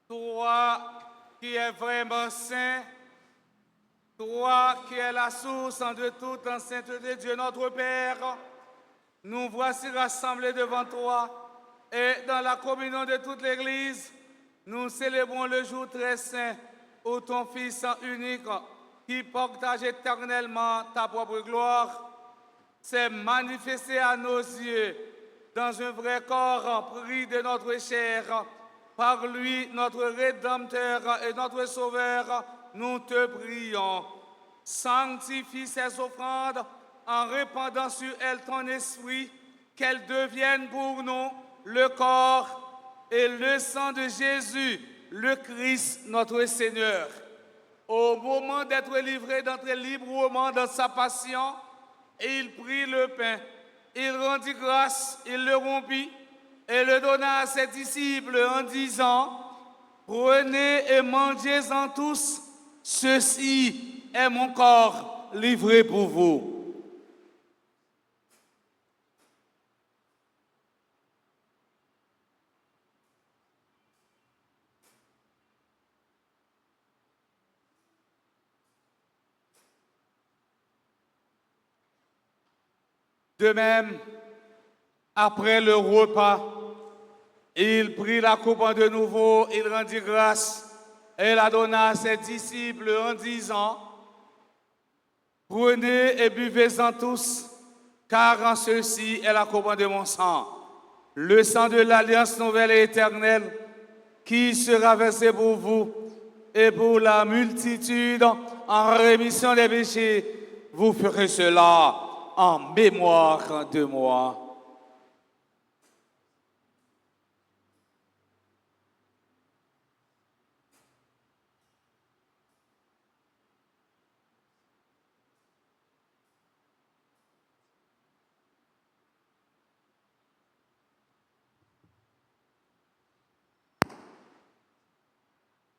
Toi qui es vraiment saint, toi qui es la source de toute la sainteté, Dieu notre Père, nous voici rassemblés devant toi et dans la communion de toute l'Église, nous célébrons le jour très saint où ton Fils unique, qui partage éternellement ta propre gloire, s'est manifesté à nos yeux dans un vrai corps pris de notre chair. Par lui, notre Rédempteur et notre Sauveur, nous te prions. Sanctifie ces offrandes en répandant sur elles ton esprit, qu'elles deviennent pour nous le corps et le sang de Jésus, le Christ, notre Seigneur. Au moment d'être livré d'entrer librement dans sa passion, il prit le pain, il rendit grâce, il le rompit, et le donna à ses disciples en disant, « Prenez et mangez-en tous, ceci est mon corps livré pour vous. » De même, après le repas, Il prit la coupe de nouveau, il rendit grâce et la donna à ses disciples en disant, « Prenez et buvez-en tous, car en ceci est la coupe de mon sang, le sang de l'alliance nouvelle et éternelle, qui sera versé pour vous et pour la multitude en rémission des péchés. Vous ferez cela en mémoire de moi. »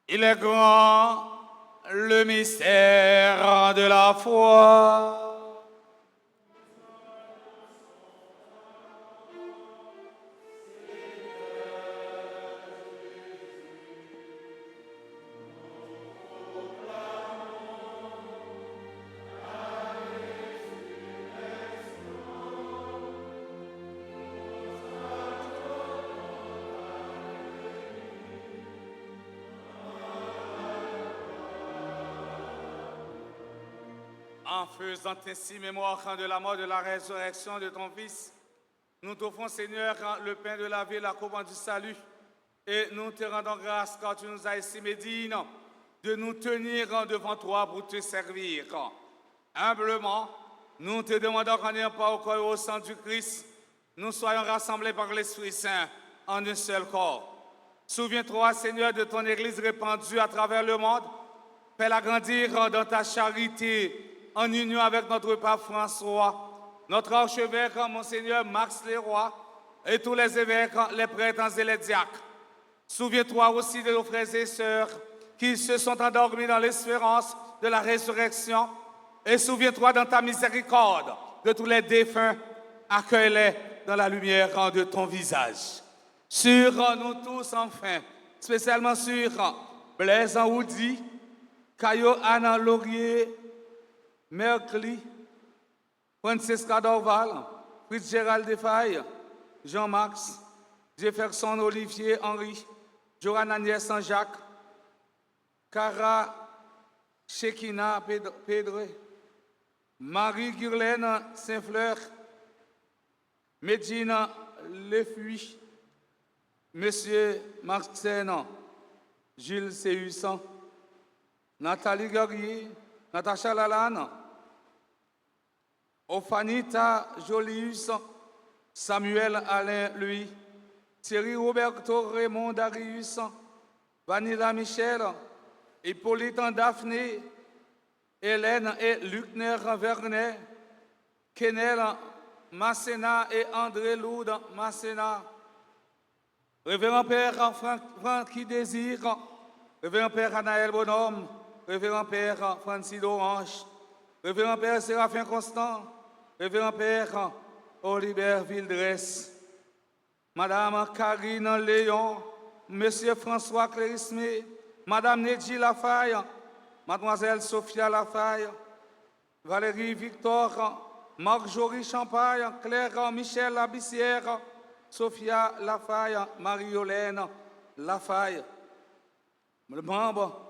Il est grand le mystère de la foi. En faisant ainsi mémoire de la mort, de la résurrection de ton Fils, nous t'offrons, Seigneur, le pain de la vie, la coupe du salut, et nous te rendons grâce car tu nous as estimés dignes de nous tenir devant toi pour te servir. Humblement, nous te demandons qu'en ayant pas au corps et au sang du Christ, nous soyons rassemblés par l'Esprit Saint en un seul corps. Souviens-toi, Seigneur, de ton Église répandue à travers le monde. Fais-la grandir dans ta charité, en union avec notre pape François, notre archevêque, Monseigneur Max Leroy, et tous les évêques, les prêtres et les diacres. Souviens-toi aussi de nos frères et sœurs qui se sont endormis dans l'espérance de la résurrection. Et souviens-toi dans ta miséricorde de tous les défunts, accueille-les dans la lumière de ton visage. Sur nous tous, enfin, spécialement sur Blaise Aoudi, Caillot Anna Laurier, Mercli, Francesca Dorval, Fitzgerald Defaille, Jean-Max, Jefferson Olivier Henry, Joanne Agnès Saint-Jacques, Cara Shekina Pedre, Marie Gurlaine Saint-Fleur, Medina Lefuy, Monsieur Marcen, Jules Séhussan, Nathalie Guerrier, Natacha Lalane, Ophanita Jolius, Samuel Alain Louis, Thierry Roberto Raymond Darius, Vanilla Michel, Hippolyte Daphné, Hélène et Lucner Vernet, Kenel Masséna et André Loud Masséna, Révérend Père Francky Désir, Révérend Père Anaël Bonhomme, Révérend Père Francis Orange, Révérend Père Séraphin Constant, Révérend Père Olibert Vildresse, Madame Karine Léon, Monsieur François Clérismé, Madame Nedji Lafaille, Mademoiselle Sophia Lafaille, Valérie Victor, Marc Jory Champagne, Claire Michel Labissière, Sophia Lafaille, Marie-Hélène Lafaille, le membre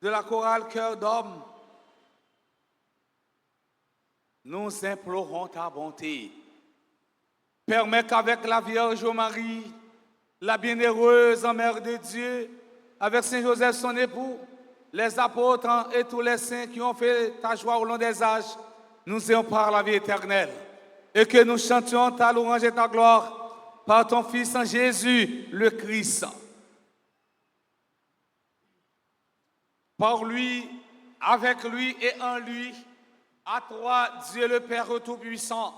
de la chorale Cœur d'Homme, nous implorons ta bonté. Permets qu'avec la Vierge Marie, la bienheureuse Mère de Dieu, avec Saint Joseph son époux, les apôtres et tous les saints qui ont fait ta joie au long des âges, nous ayons par la vie éternelle. Et que nous chantions ta louange et ta gloire par ton Fils en Jésus, le Christ. Par lui, avec lui et en lui, à toi, Dieu le Père Tout-Puissant,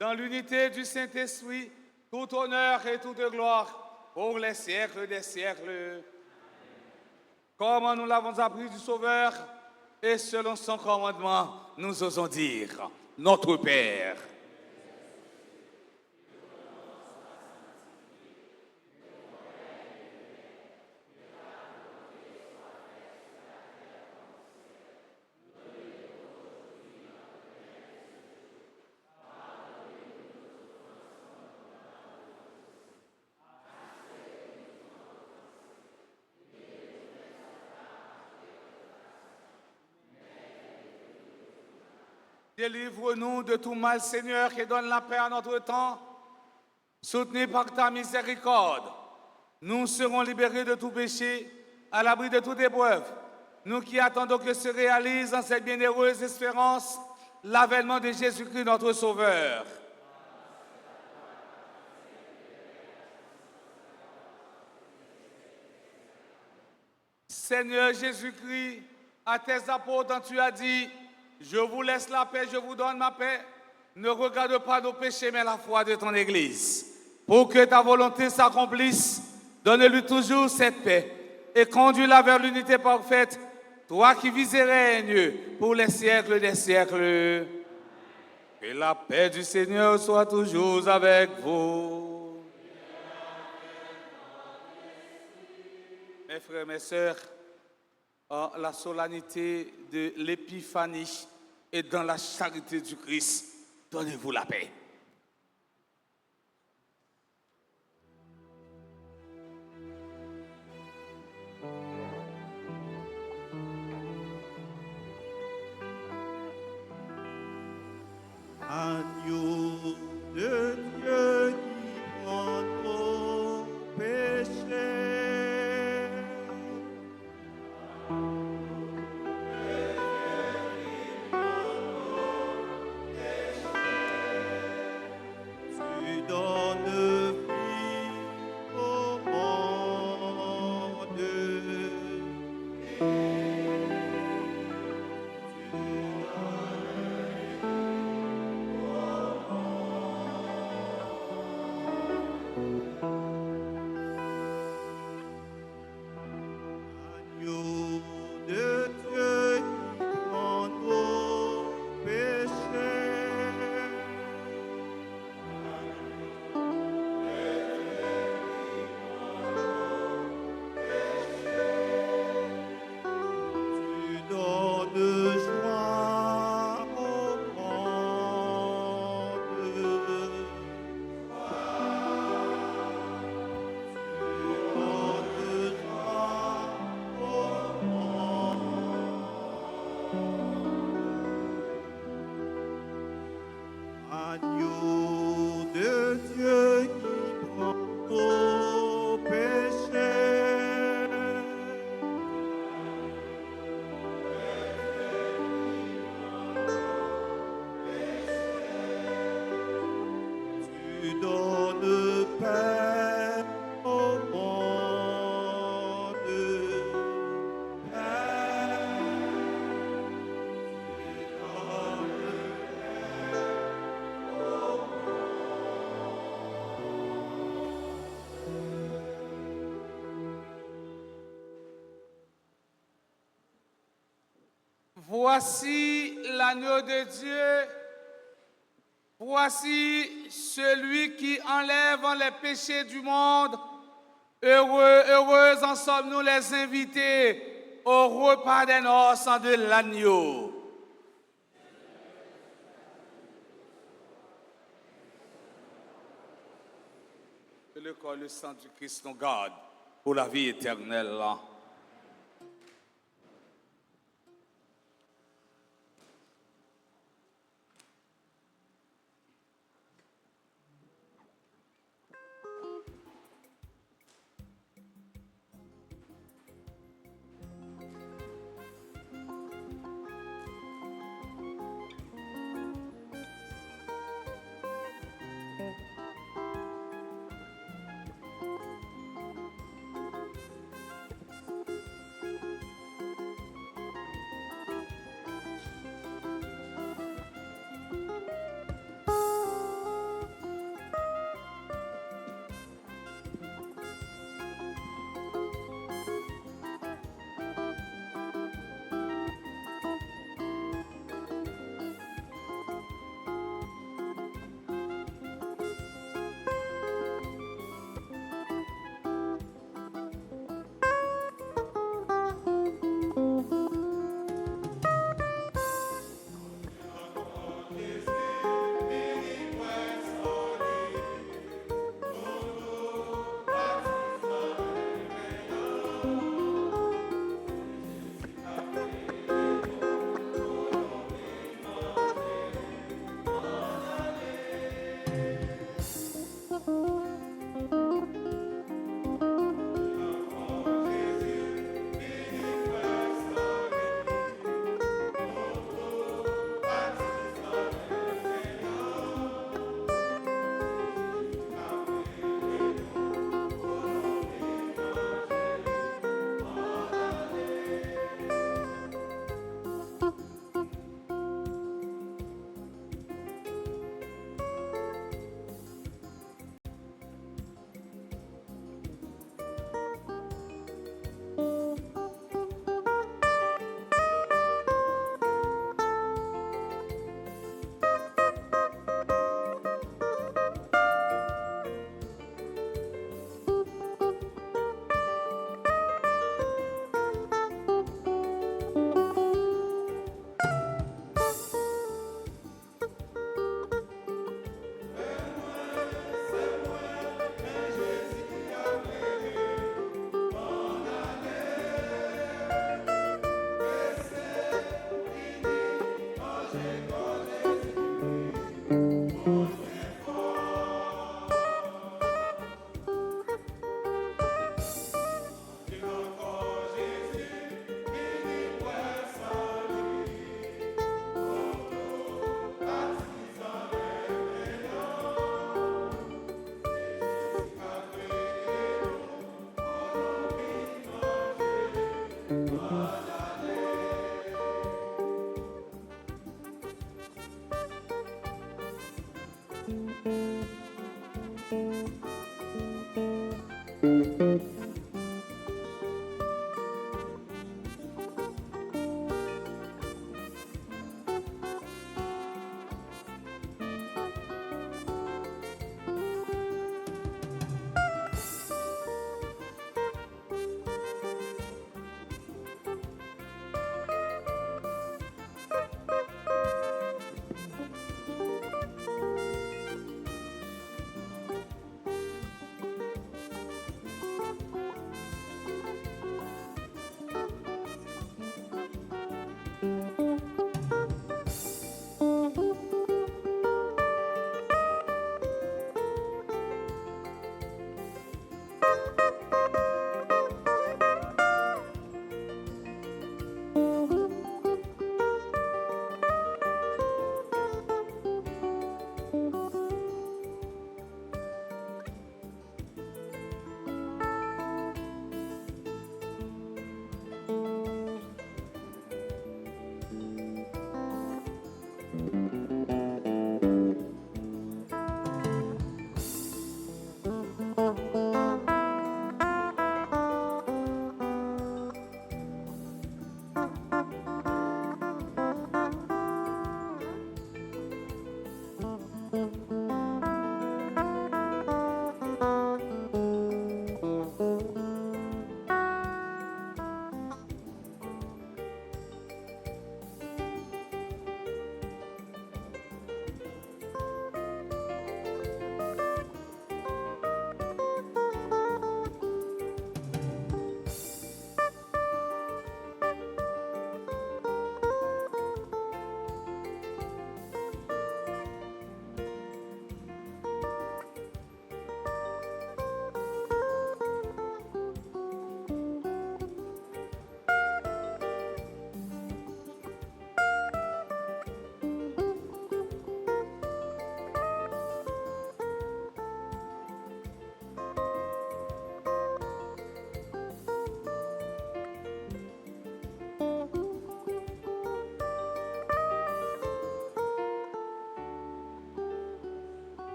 dans l'unité du Saint-Esprit, tout honneur et toute gloire pour les siècles des siècles. Comme nous l'avons appris du Sauveur, et selon son commandement, nous osons dire, notre Père. Délivre-nous de tout mal, Seigneur, et donne la paix à notre temps. Soutenu par ta miséricorde, nous serons libérés de tout péché, à l'abri de toute épreuve. Nous qui attendons que se réalise en cette bienheureuse espérance l'avènement de Jésus-Christ, notre Sauveur. Seigneur Jésus-Christ, à tes apôtres, tu as dit, je vous laisse la paix, je vous donne ma paix. Ne regarde pas nos péchés, mais la foi de ton Église. Pour que ta volonté s'accomplisse, donne-lui toujours cette paix et conduis-la vers l'unité parfaite, toi qui vis et règnes pour les siècles des siècles. Que la paix du Seigneur soit toujours avec vous. Mes frères, mes sœurs, en la solennité de l'Épiphanie et dans la charité du Christ, donnez-vous la paix. Agneau de Dieu qui prend nos péchés. Tu donnes vie au monde. Agneau de Dieu qui prend nos péchés. Tu donnes joie au monde. Tu donnes joie au monde. Agneau de Dieu qui prend nos péchés. Tu donnes paix au monde. Paix. Tu donnes Voici l'agneau de Dieu. Voici celui qui enlève les péchés du monde. Heureux, heureux en sommes-nous les invités au repas des noces de l'agneau. Que le corps et le sang du Christ nous garde pour la vie éternelle.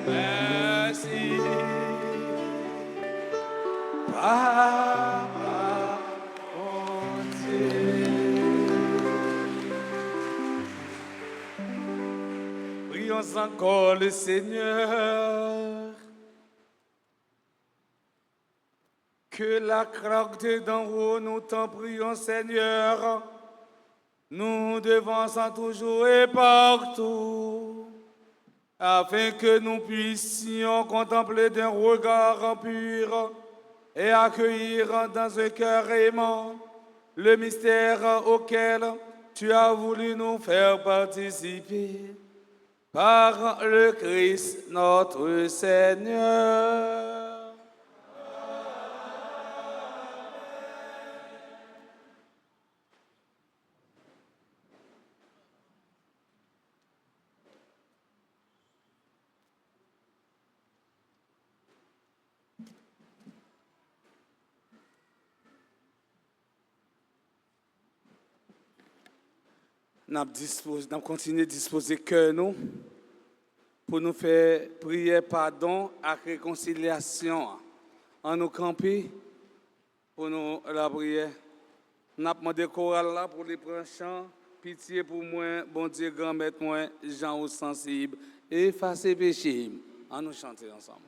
Merci. Papa, mon Dieu. Prions encore le Seigneur. Que la clarté d'en haut nous t'en prions, Seigneur. Nous devançons toujours et partout, afin que nous puissions contempler d'un regard pur et accueillir dans un cœur aimant le mystère auquel tu as voulu nous faire participer par le Christ notre Seigneur. Nous continuons à disposer cœur nous pour nous faire prier pardon et réconciliation en nous camper pour nous la prière. Nous avons demandé chorale là pour les prochains. Pitié pour moi, bon Dieu, grand-maître moi, Jean ou sensible, effacer péché. En nous chanter ensemble.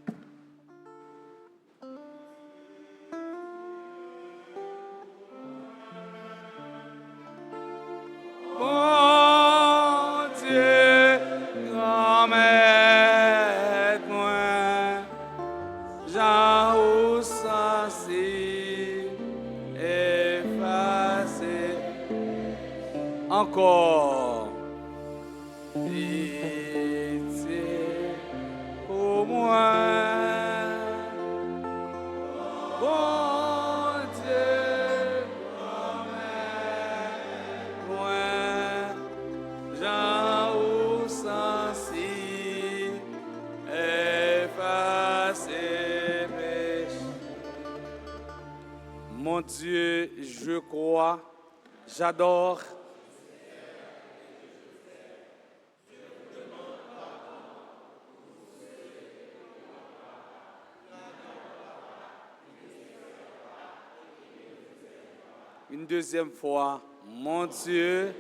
Bon Dieu, grand-maître moi, Jean ou sensible, effacer. Encore. Pitié pour moi. Bon Dieu, moi, Jean ou sensible, effacer péché. Mon Dieu, je crois, j'adore. Une deuxième fois, mon Dieu,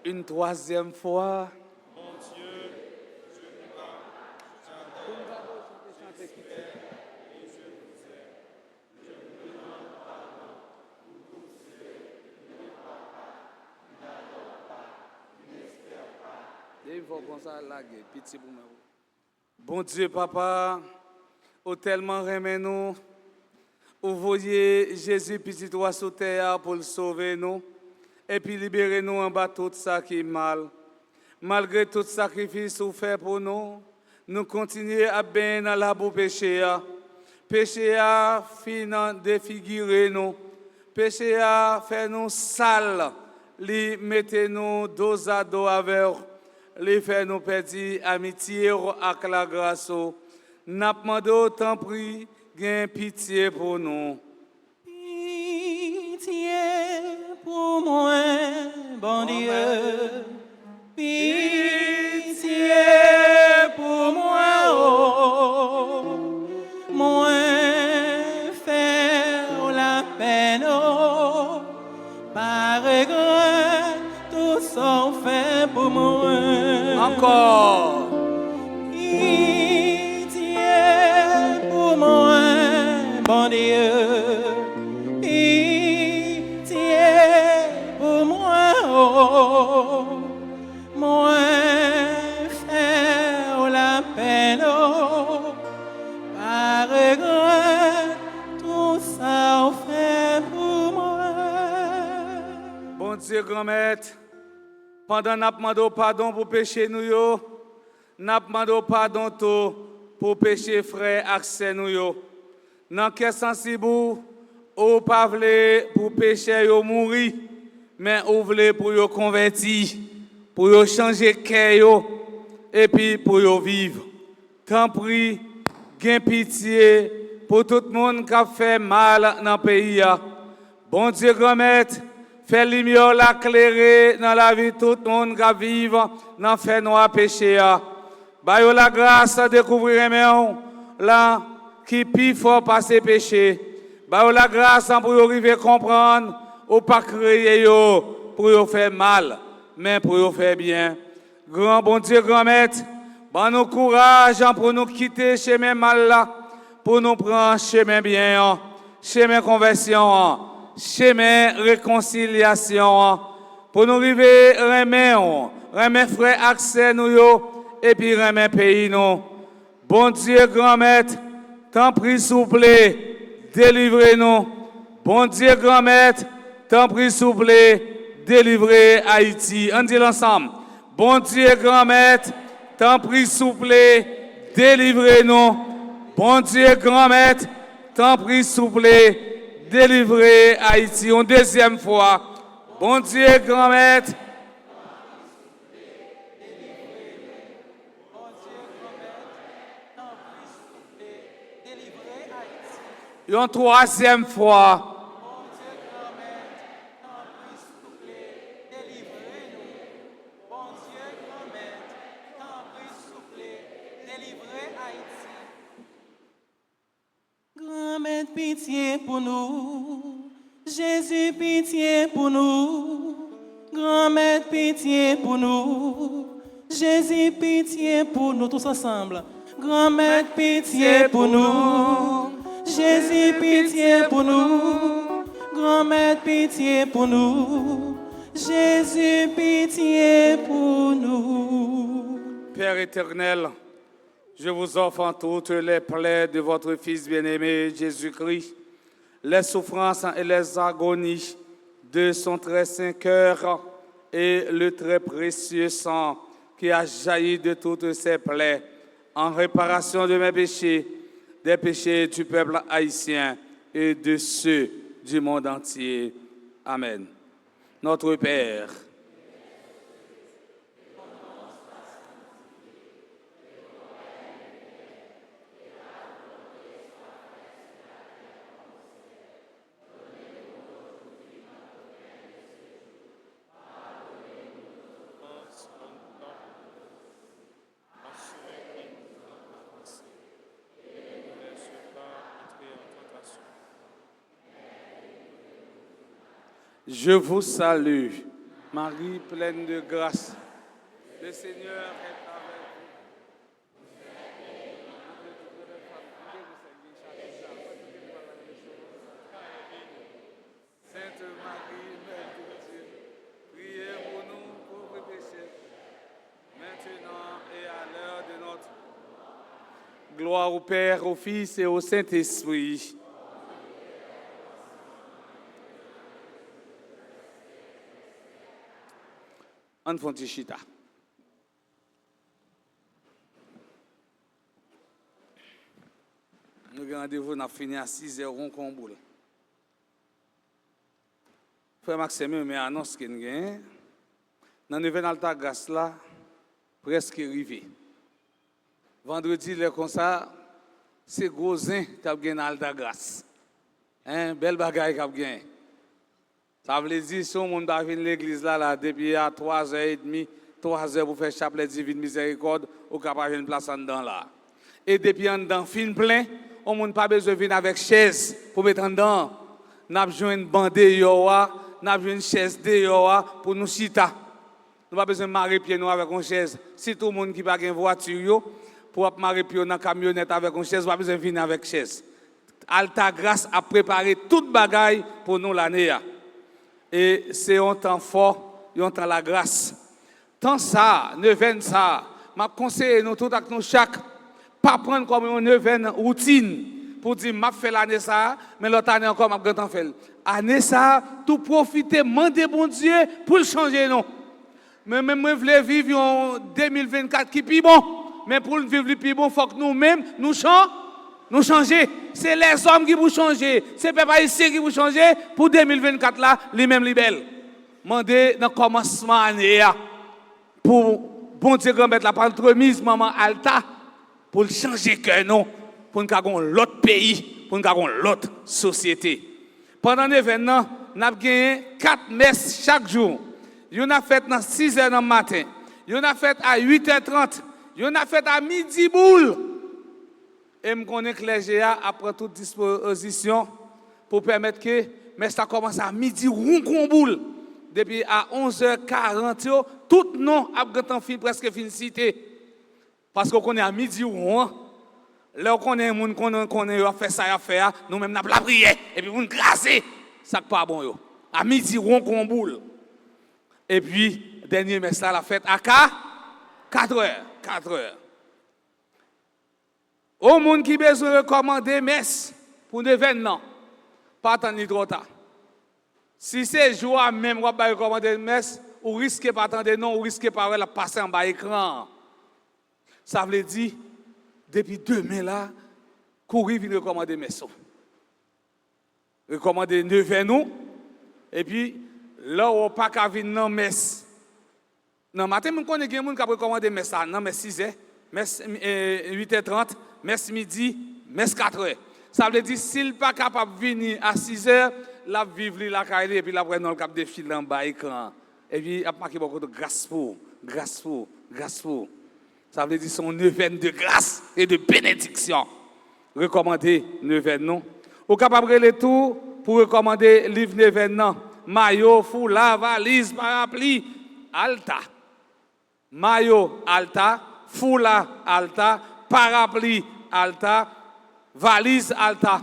une troisième fois, Mon Dieu, je Bon Dieu, papa, au tellement remet nous, vous voyez Jésus petit toi sur terre pour le sauver nous, et puis libérer nous en bas de tout ça qui est mal. Malgré tout sacrifice vous fait pour nous, nous continuons à bien dans la boue péché. Péché a fin défigurer nous. Péché a fait nous sales. Li mette nous dos à dos avec. Li fait nous perdre amitié avec la grâce. N'a demandé tant pris, gain pitié pour nous. Pitié pour moi, bon Dieu. Pitié pour moi, oh, moi faire la peine, oh, par regret, tout ça fait pour moi. Encore. Pitié pour moi, bon Dieu. Pitié pour moi, oh. Moi faire la peine, oh, par regret, tout ça fait pour moi. Bon Dieu, grand-maître, pendant que nous demandons pardon pour péché nous, nous demandons pardon pour péché frère accès nous. Dans quel sens ou pas voulez pour péché yo mourir, mais ou voulez pour yo convertir. Pour yo changer cœur et puis pour yo vivre. Tant pis, gain pitié pour tout le monde qui a fait mal dans le pays. Bon Dieu, grand-maître, fait lumière la clairer dans la vie de tout le monde qui vit dans le fait noir péché. Ba yo la grâce de découvrir là qui plus fort passer péché. Ba yo la grâce pour yo arriver comprendre ou pas créer yo pour yo faire mal. Mais pour nous faire bien. Grand bon Dieu, grand maître, bon nous courage pour nous quitter chemin mal là, pour nous prendre chemin bien, chemin conversion, chemin réconciliation, pour nous arriver remet frère accès nous et puis remet pays nous. Bon Dieu, grand maître, t'en prie s'il vous plaît, délivrez-nous. Bon Dieu, grand maître, t'en prie s'il vous plaît, délivrer Haïti. On dit l'ensemble. Bon Dieu, grand maître, t'en prie, s'il vous plaît, délivrez-nous. Bon Dieu, grand maître, t'en prie, s'il vous plaît, délivrez Haïti. Une deuxième fois. Bon Dieu, grand maître. Une troisième fois. Grand-mère, pitié pour nous. Jésus, pitié pour nous. Grand-mère, pitié pour nous. Jésus, pitié pour nous. Tous ensemble. Grand-mère, pitié pour nous. Jésus, pitié pour nous. Grand-mère, pitié pour nous. Jésus, pitié pour nous. Père éternel, je vous offre en toutes les plaies de votre Fils bien-aimé Jésus-Christ, les souffrances et les agonies de son très saint cœur et le très précieux sang qui a jailli de toutes ses plaies en réparation de mes péchés, des péchés du peuple haïtien et de ceux du monde entier. Amen. Notre Père, je vous salue, Marie pleine de grâce. Le Seigneur est avec vous. Sainte Marie, Mère de Dieu, priez pour nous pauvres pécheurs, maintenant Gloire au Père, au Fils et au Saint-Esprit. En fontichita. Nous avons rendez-vous, nous avons fini à 6h rond comme boule. Frère Maxime, mais annonce qu'il y a dans le événement Alta Grâce là, presque arrivé. Vendredi, là, comme ça, c'est gros zin qui a gagné dans Alta Grâce. Hein, belle bagaille qui a gagné. Ça veut dire, si on va venir à l'église là, depuis à 3h30, 3h pour faire chapelet divine miséricorde, ou capable une place en dedans là. Et depuis en dedans, fin plein, on n'a pas besoin de venir avec chaise pour mettre en dedans. N'a besoin de bandé yoa, n'a besoin de chaise de yoa pour nous chita. Nous pas besoin de marrer pied nous avec une chaise. Si tout le monde qui n'a pas une voiture, pour marrer pied dans camionnette avec une chaise, pas besoin de venir avec chaise. Alta Grâce a préparé toute bagaille pour nous l'année. Et c'est un temps fort, un temps la grâce. Tant ça, neuvaine ça, m'a conseillé nous tout avec nous chaque, pas prendre comme une neuvaine routine pour dire m'a fait l'année ça, mais l'autre année encore m'a grand fait. Année ça, tout profiter, demander bon Dieu pour le changer non. Mais même moi voulais vivre en 2024 qui plus bon, mais pour vivre le plus bon, faut que nous-mêmes nous changer. C'est les hommes qui vont changer. C'est les peuple ici qui vont changer. Pour 2024 là, les mêmes libelles. Mandez dans le commencement année pour bon Dieu mettre la entremise maman Alta pour changer que nous, pour nous avons l'autre pays, pour nous avons l'autre société. Pendant l'événement, nous avons gagné 4 messes chaque jour. Il y en a fait à 6h du matin. Il y en a fait à 8h30. Il y en a fait à midi boule. Et je connais que les GA après toute disposition pour permettre que mais ça commence à midi roun boule. Depuis à 11h40, tout le monde a fin presque fin cité. Parce qu'on est à midi roun. Là on connaît les gens qui ont fait ça à faire, nous-mêmes nous avons la prière et puis nous grâcer. Ça pas bon yo. À midi roun boule. Et puis dernier message la fête à 4h. Au monde qui a besoin de recommander messe pour l'événement, pas attendre trop tard. Si c'est jour même, on va recommander messe, ou risquez pas attendre non, ou risquez pas la passer en bas écran. Ça veut dire, depuis demain là, courir vient recommander messe. Recommander 9 nous, et puis là, on n'a pas qu'à venir dans messe. Non, matin, je connais des gens qui ont recommandé messe à 6h, messe 8h30. Messe midi, messe 4h. Ça veut dire s'il n'est pas capable de venir à 6h, la vivre la caille et puis la prendre dans le cap de fil en bas écran. Et puis il a marqué beaucoup de grâce pour. Ça veut dire son neuvaine de grâce et de bénédiction. Recommander neuvaine non. Ou capable de tout pour recommander livre neuvaine non. Maillot, foulard, valise, parapluie, Alta. Maillot Alta, foulard Alta. Parapluie Alta, valise Alta.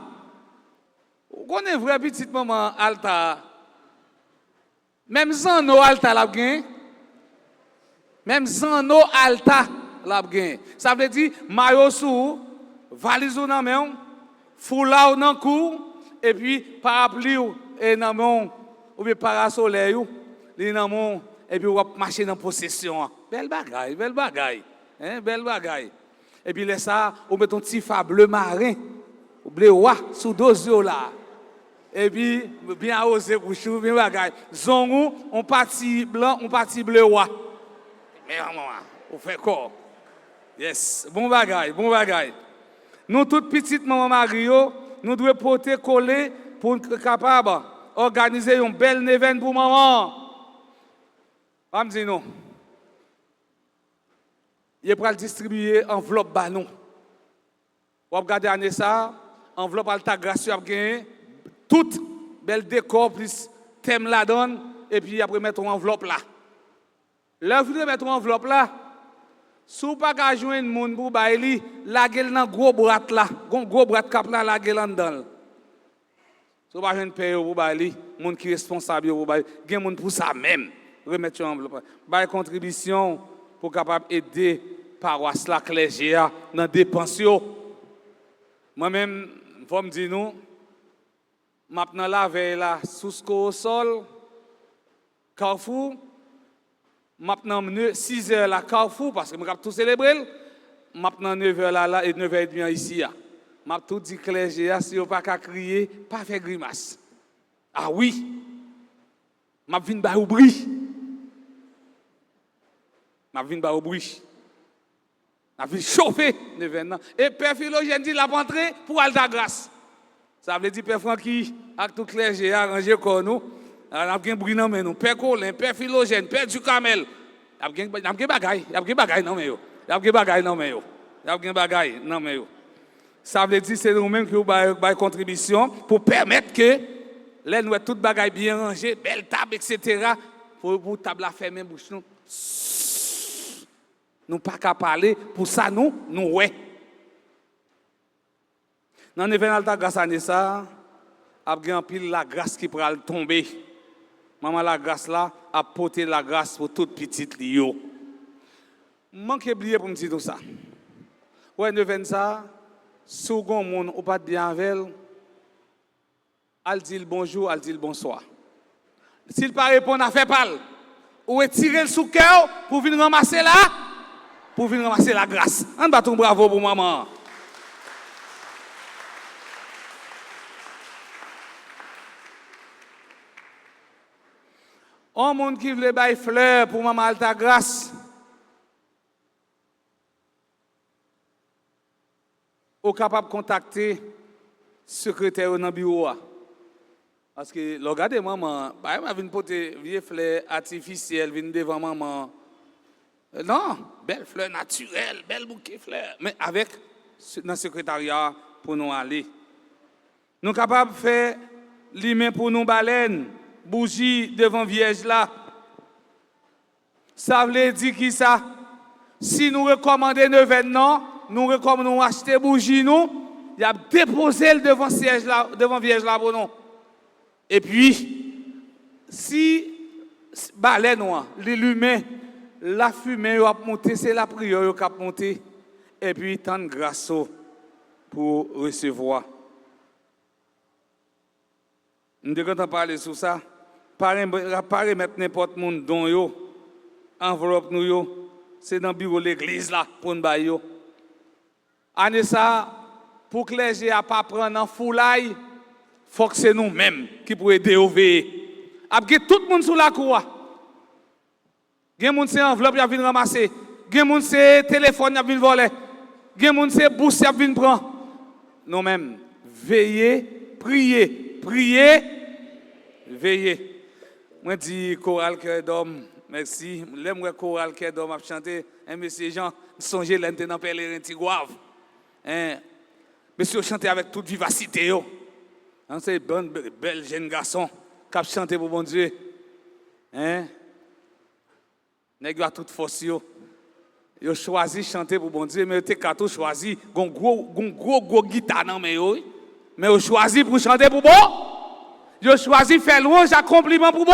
Vous connaissez vrai petite maman Alta. Même Zano Alta l'a gagné. Même Zano Alta l'a gagné. Ça veut dire maillot sous, valise dans main, foulard dans cou et puis parapluie et dans main ou bien parasoleil dans main et puis on va marcher dans possession. Belle bagaille. Hein, belle bagaille. Et puis là ça, on met un petit fa bleu marin, bleu roi sous deux yeux là. Et puis bien osé pour chou, bien bagaille. Zongou, on parti blanc, on parti bleu roi. Mais maman, on fait quoi? Yes, bon bagaille. Nous toutes petites maman Mario, nous devons porter coller pour être capable organiser un bel événement pour maman. On me dit non. Il est pour distribuer enveloppe banon. Vous regardez année ça, enveloppe Alta Grâce a gagné toute belle décor plus thème la donne et puis après mettre une enveloppe là. Là vous devez mettre une enveloppe là. Si vous pas qu'à joindre monde pour bailler la gueule dans gros brat là, gros brat cap là la gueule en dedans. Si vous pas joindre payer pour bailler, monde qui responsable pour bailler, gain monde pour ça même. Remettre une enveloppe. Bailler contribution pour capable aider paroisse la clergé dans dépenses. Moi-même, faut me dire nous, maintenant la veille là, sous au sol, Carrefour, maintenant 6 heures là, Carrefour, parce que je vais tout célébrer, maintenant 9 heures là et 9h30 ici. Je vais tout dire clergé, si vous n'avez pas crier, pas faire grimace. Ah oui, je viens de au bruit. Je viens de au bruit. Je viens chauffer 9 heures. Et Père Philogène dit la rentrée pour Alta Grâce. Ça veut dire Père Francky, avec tout clergé, arrangé comme nous. On a un bruit dans nous. Père Colin, Père Philogène, Père Ducamel. Il y a un bagaille. Il y a un bagaille dans nous. Il y a un bagaille dans nous. Il y a un bagaille dans nous. Ça veut dire que c'est nous-mêmes qui avons une contribution pour permettre que les nous toutes bagailles bien rangées, belle table, etc. Pour table à fermer bouche nous. Nous pas qu'à parler. Pour ça, nous, ouais. Dans l'événement Alta Grâce année ça, a bien pile la grâce qui pourra tomber. Maman la grâce là a porté la grâce pour toute petite lio. Manque oublier pour me dire tout ça. Ouais, l'événement ça, second monde ou pas bien avec elle dit le bonjour, elle dit le bonsoir. S'il pas répondre à faire parle ou retirer le sous cœur pour venir ramasser là, pour venir ramasser la grâce. Un bâton bravo pour maman. Un monde qui veut bailler fleurs pour maman Alta Grâce. Ou capable de contacter secrétaire dans le bureau. Parce que, regardez maman, elle vient porter vieille fleur artificielle, vient devant maman. Non, belle fleur naturelle, belle bouquet fleur. Mais avec dans le secrétariat pour nous aller. Nous sommes capables de faire l'humain pour nous baleines. Bougie devant Vierge là. Ça veut dire qui ça? Si nous recommandons 9 événements, nous recommandons acheter bougie nous, il y a déposé le devant siège là, devant Vierge là pour nous. Et puis si baleine noir, l'humain, la fumée a monté, c'est la prière qui a monté et puis tant de grâce pour recevoir. Nous devons parler sur ça. Pas mettre n'importe monde don yo, enveloppe nous yo, c'est dans le bureau de l'église là pour nous bailler yo. Année ça, pour que les gens ne pas prendre en foulaille, faut que c'est nous-mêmes qui pour aider au veiller. Après tout le monde sous la cour. Gen moun c'est enveloppe y vinn ramasser, gen moun c'est téléphone y vinn voler, gen moun c'est bourse y vinn prendre. Nous-mêmes veiller, prier, veiller. Moi dis chorale cœur d'homme, merci. L'aime chorale cœur d'homme a chanté un monsieur Jean songer l'entendre dans pèlerin Tigouave. Monsieur chanter avec toute vivacité yo. C'est bon bel jeune garçon qui a chanté pour bon Dieu. Nèg a toute force yo. Yo choisi chanter pour bon Dieu mais t'es tout choisi gon gros guitare nan mais yo. Mais yo choisi pour chanter pour bon. Yo choisi faire louange accomplissement pour bon.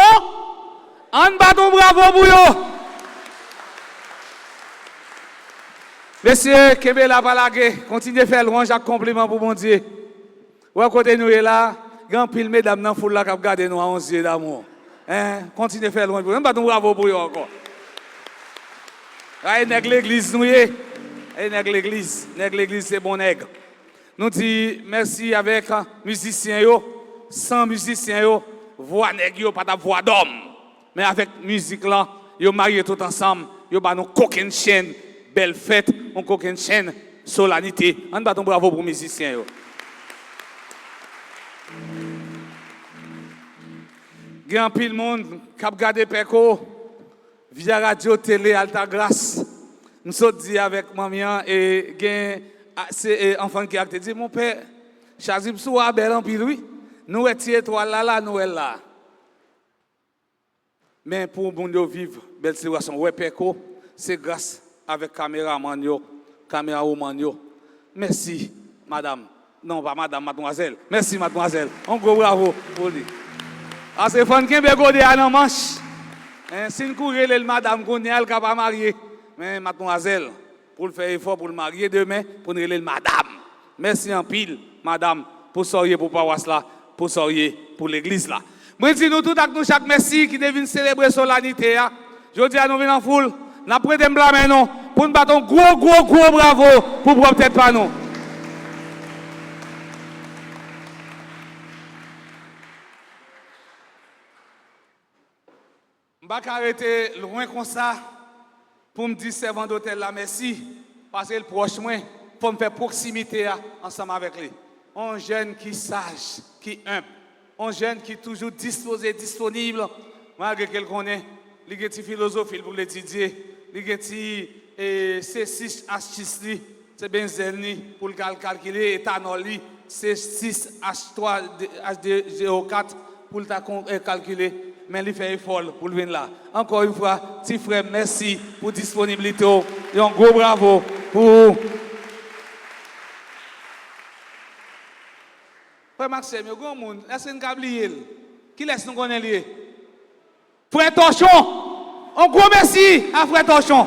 En bâton bravo pour yo. Monsieur Kébé la balagé, continuez faire louange accomplissement pour bon Dieu. Ou à côté nous là, grand pile mesdames nan foule là qui regarder nous à 11 yeux d'amour. Continuez faire louange pour. En bâton bravo pour yo encore. Ay nèg l'église nous yé. Ay nèg l'église c'est bon nèg. Nous dit merci avec musiciens yo. Sans musiciens yo, voix nèg yo pas ta voix d'homme. Mais avec musique là, yo marié tout ensemble, yo ba nous coquine chaîne, belle fête, on coquine chaîne, solennité. On bat ton bravo pour musiciens yo. Gen pile monde qui a regardé Peko via radio télé Alta Grâce. Nous sommes dit avec maman et gen c'est enfant qui a dit mon père Chazib Soua bel en pile oui. Nous étions étoiles là, Noël là. Mais pour nous vivre, belle situation, ouais, Peko, c'est grâce avec caméraman yo, camérawoman yo. Merci, madame. Non, pas madame, mademoiselle. Merci, mademoiselle. Un gros bravo pour lui. Ah, c'est fan qui est godé à la manche. Si nous courons le madame, qu'on est pas marié. Mais mademoiselle, pour le faire effort pour le marier demain, pour nous relire madame. Merci en pile, madame, pour soyez pour paroisse là, pour soyez pour l'église là. Moi, dis nous tout avec nous chaque merci qui devine célébrer solennité. Je dis à nous venir en foule, n'a pas de blâmer non, pour nous battre un gros bravo pour peut-être pas nous. Je ne vais pas arrêter loin comme ça pour me dire servant d'hôtel là merci parce que le proche moi pour me faire proximité ensemble avec lui. Un jeune qui sage, qui humble, un jeune qui est toujours disposé, disponible malgré qu'elle connaît, il a une philosophie pour l'étudier, il a une C6H6 c'est benzène pour le calculer éthanol C6H3HDGO4 pour le calculer. Mais il fait effort pour venir là. Encore une fois, petit frère, merci pour la disponibilité. Et un gros bravo pour. Frère Maxime, il y a un grand monde. Est-ce que nous avons oublié? Qui laisse nous connaître lié? Frère Torchon, un gros merci à Frère Torchon.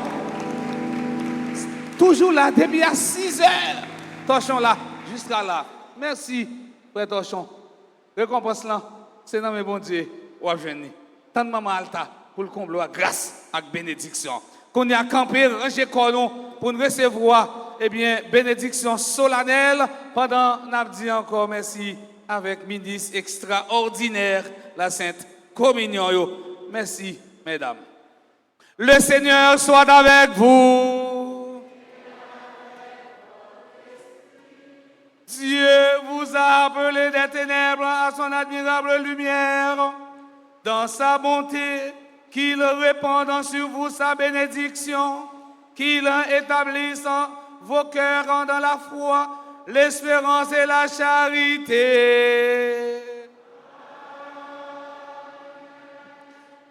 Toujours là, depuis à 6 heures. Torchon là, jusqu'à là. Merci, Frère Torchon. Récompense là, c'est dans mes bons dieux. Tant de maman alta pour le combler grâce à bénédiction. Qu'on y a campé, rangé colon pour nous recevoir, eh bien, bénédiction solennelle pendant, n'a dit encore merci avec ministre extraordinaire, la Sainte Communion. Merci, mesdames. Le Seigneur soit avec vous. Dieu vous a appelé des ténèbres à son admirable lumière. Dans sa bonté, qu'il répande sur vous sa bénédiction, qu'il établisse vos cœurs dans la foi, l'espérance et la charité.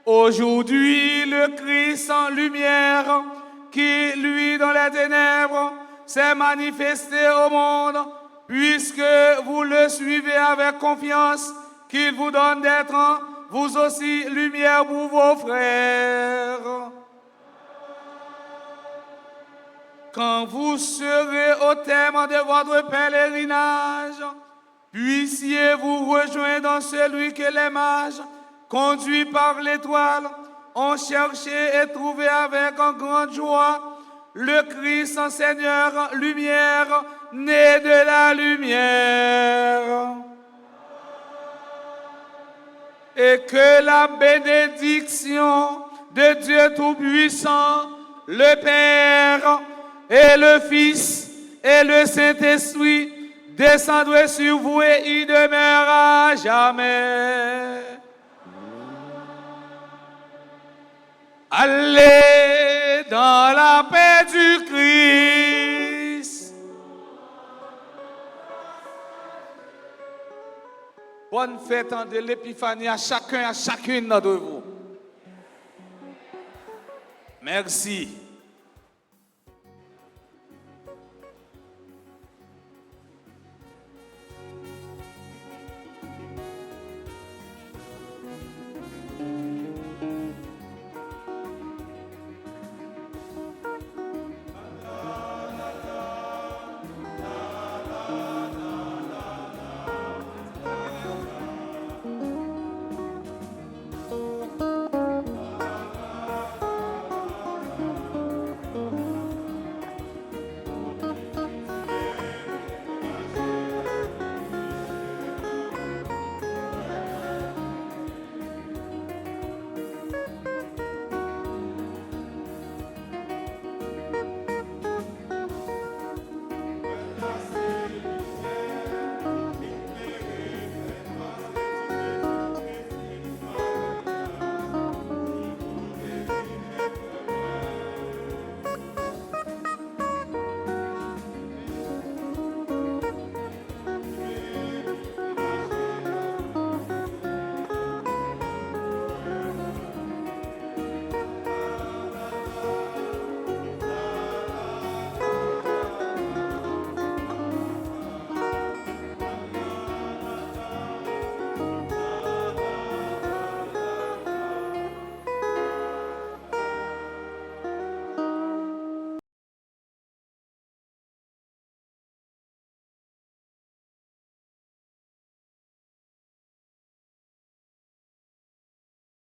Aujourd'hui, le Christ en lumière, qui, lui, dans les ténèbres, s'est manifesté au monde, puisque vous le suivez avec confiance, qu'il vous donne d'être vous aussi lumière pour vos frères. Quand vous serez au terme de votre pèlerinage, puissiez-vous rejoindre dans celui que les mages, conduits par l'étoile, ont cherché et trouvé avec en grande joie le Christ en Seigneur, lumière, né de la lumière. Et que la bénédiction de Dieu Tout-Puissant, le Père et le Fils et le Saint-Esprit descendront sur vous et y demeurent à jamais. Allez dans la paix du Christ. Bonne fête de l'épiphanie à chacun, à chacune d'entre vous. Merci.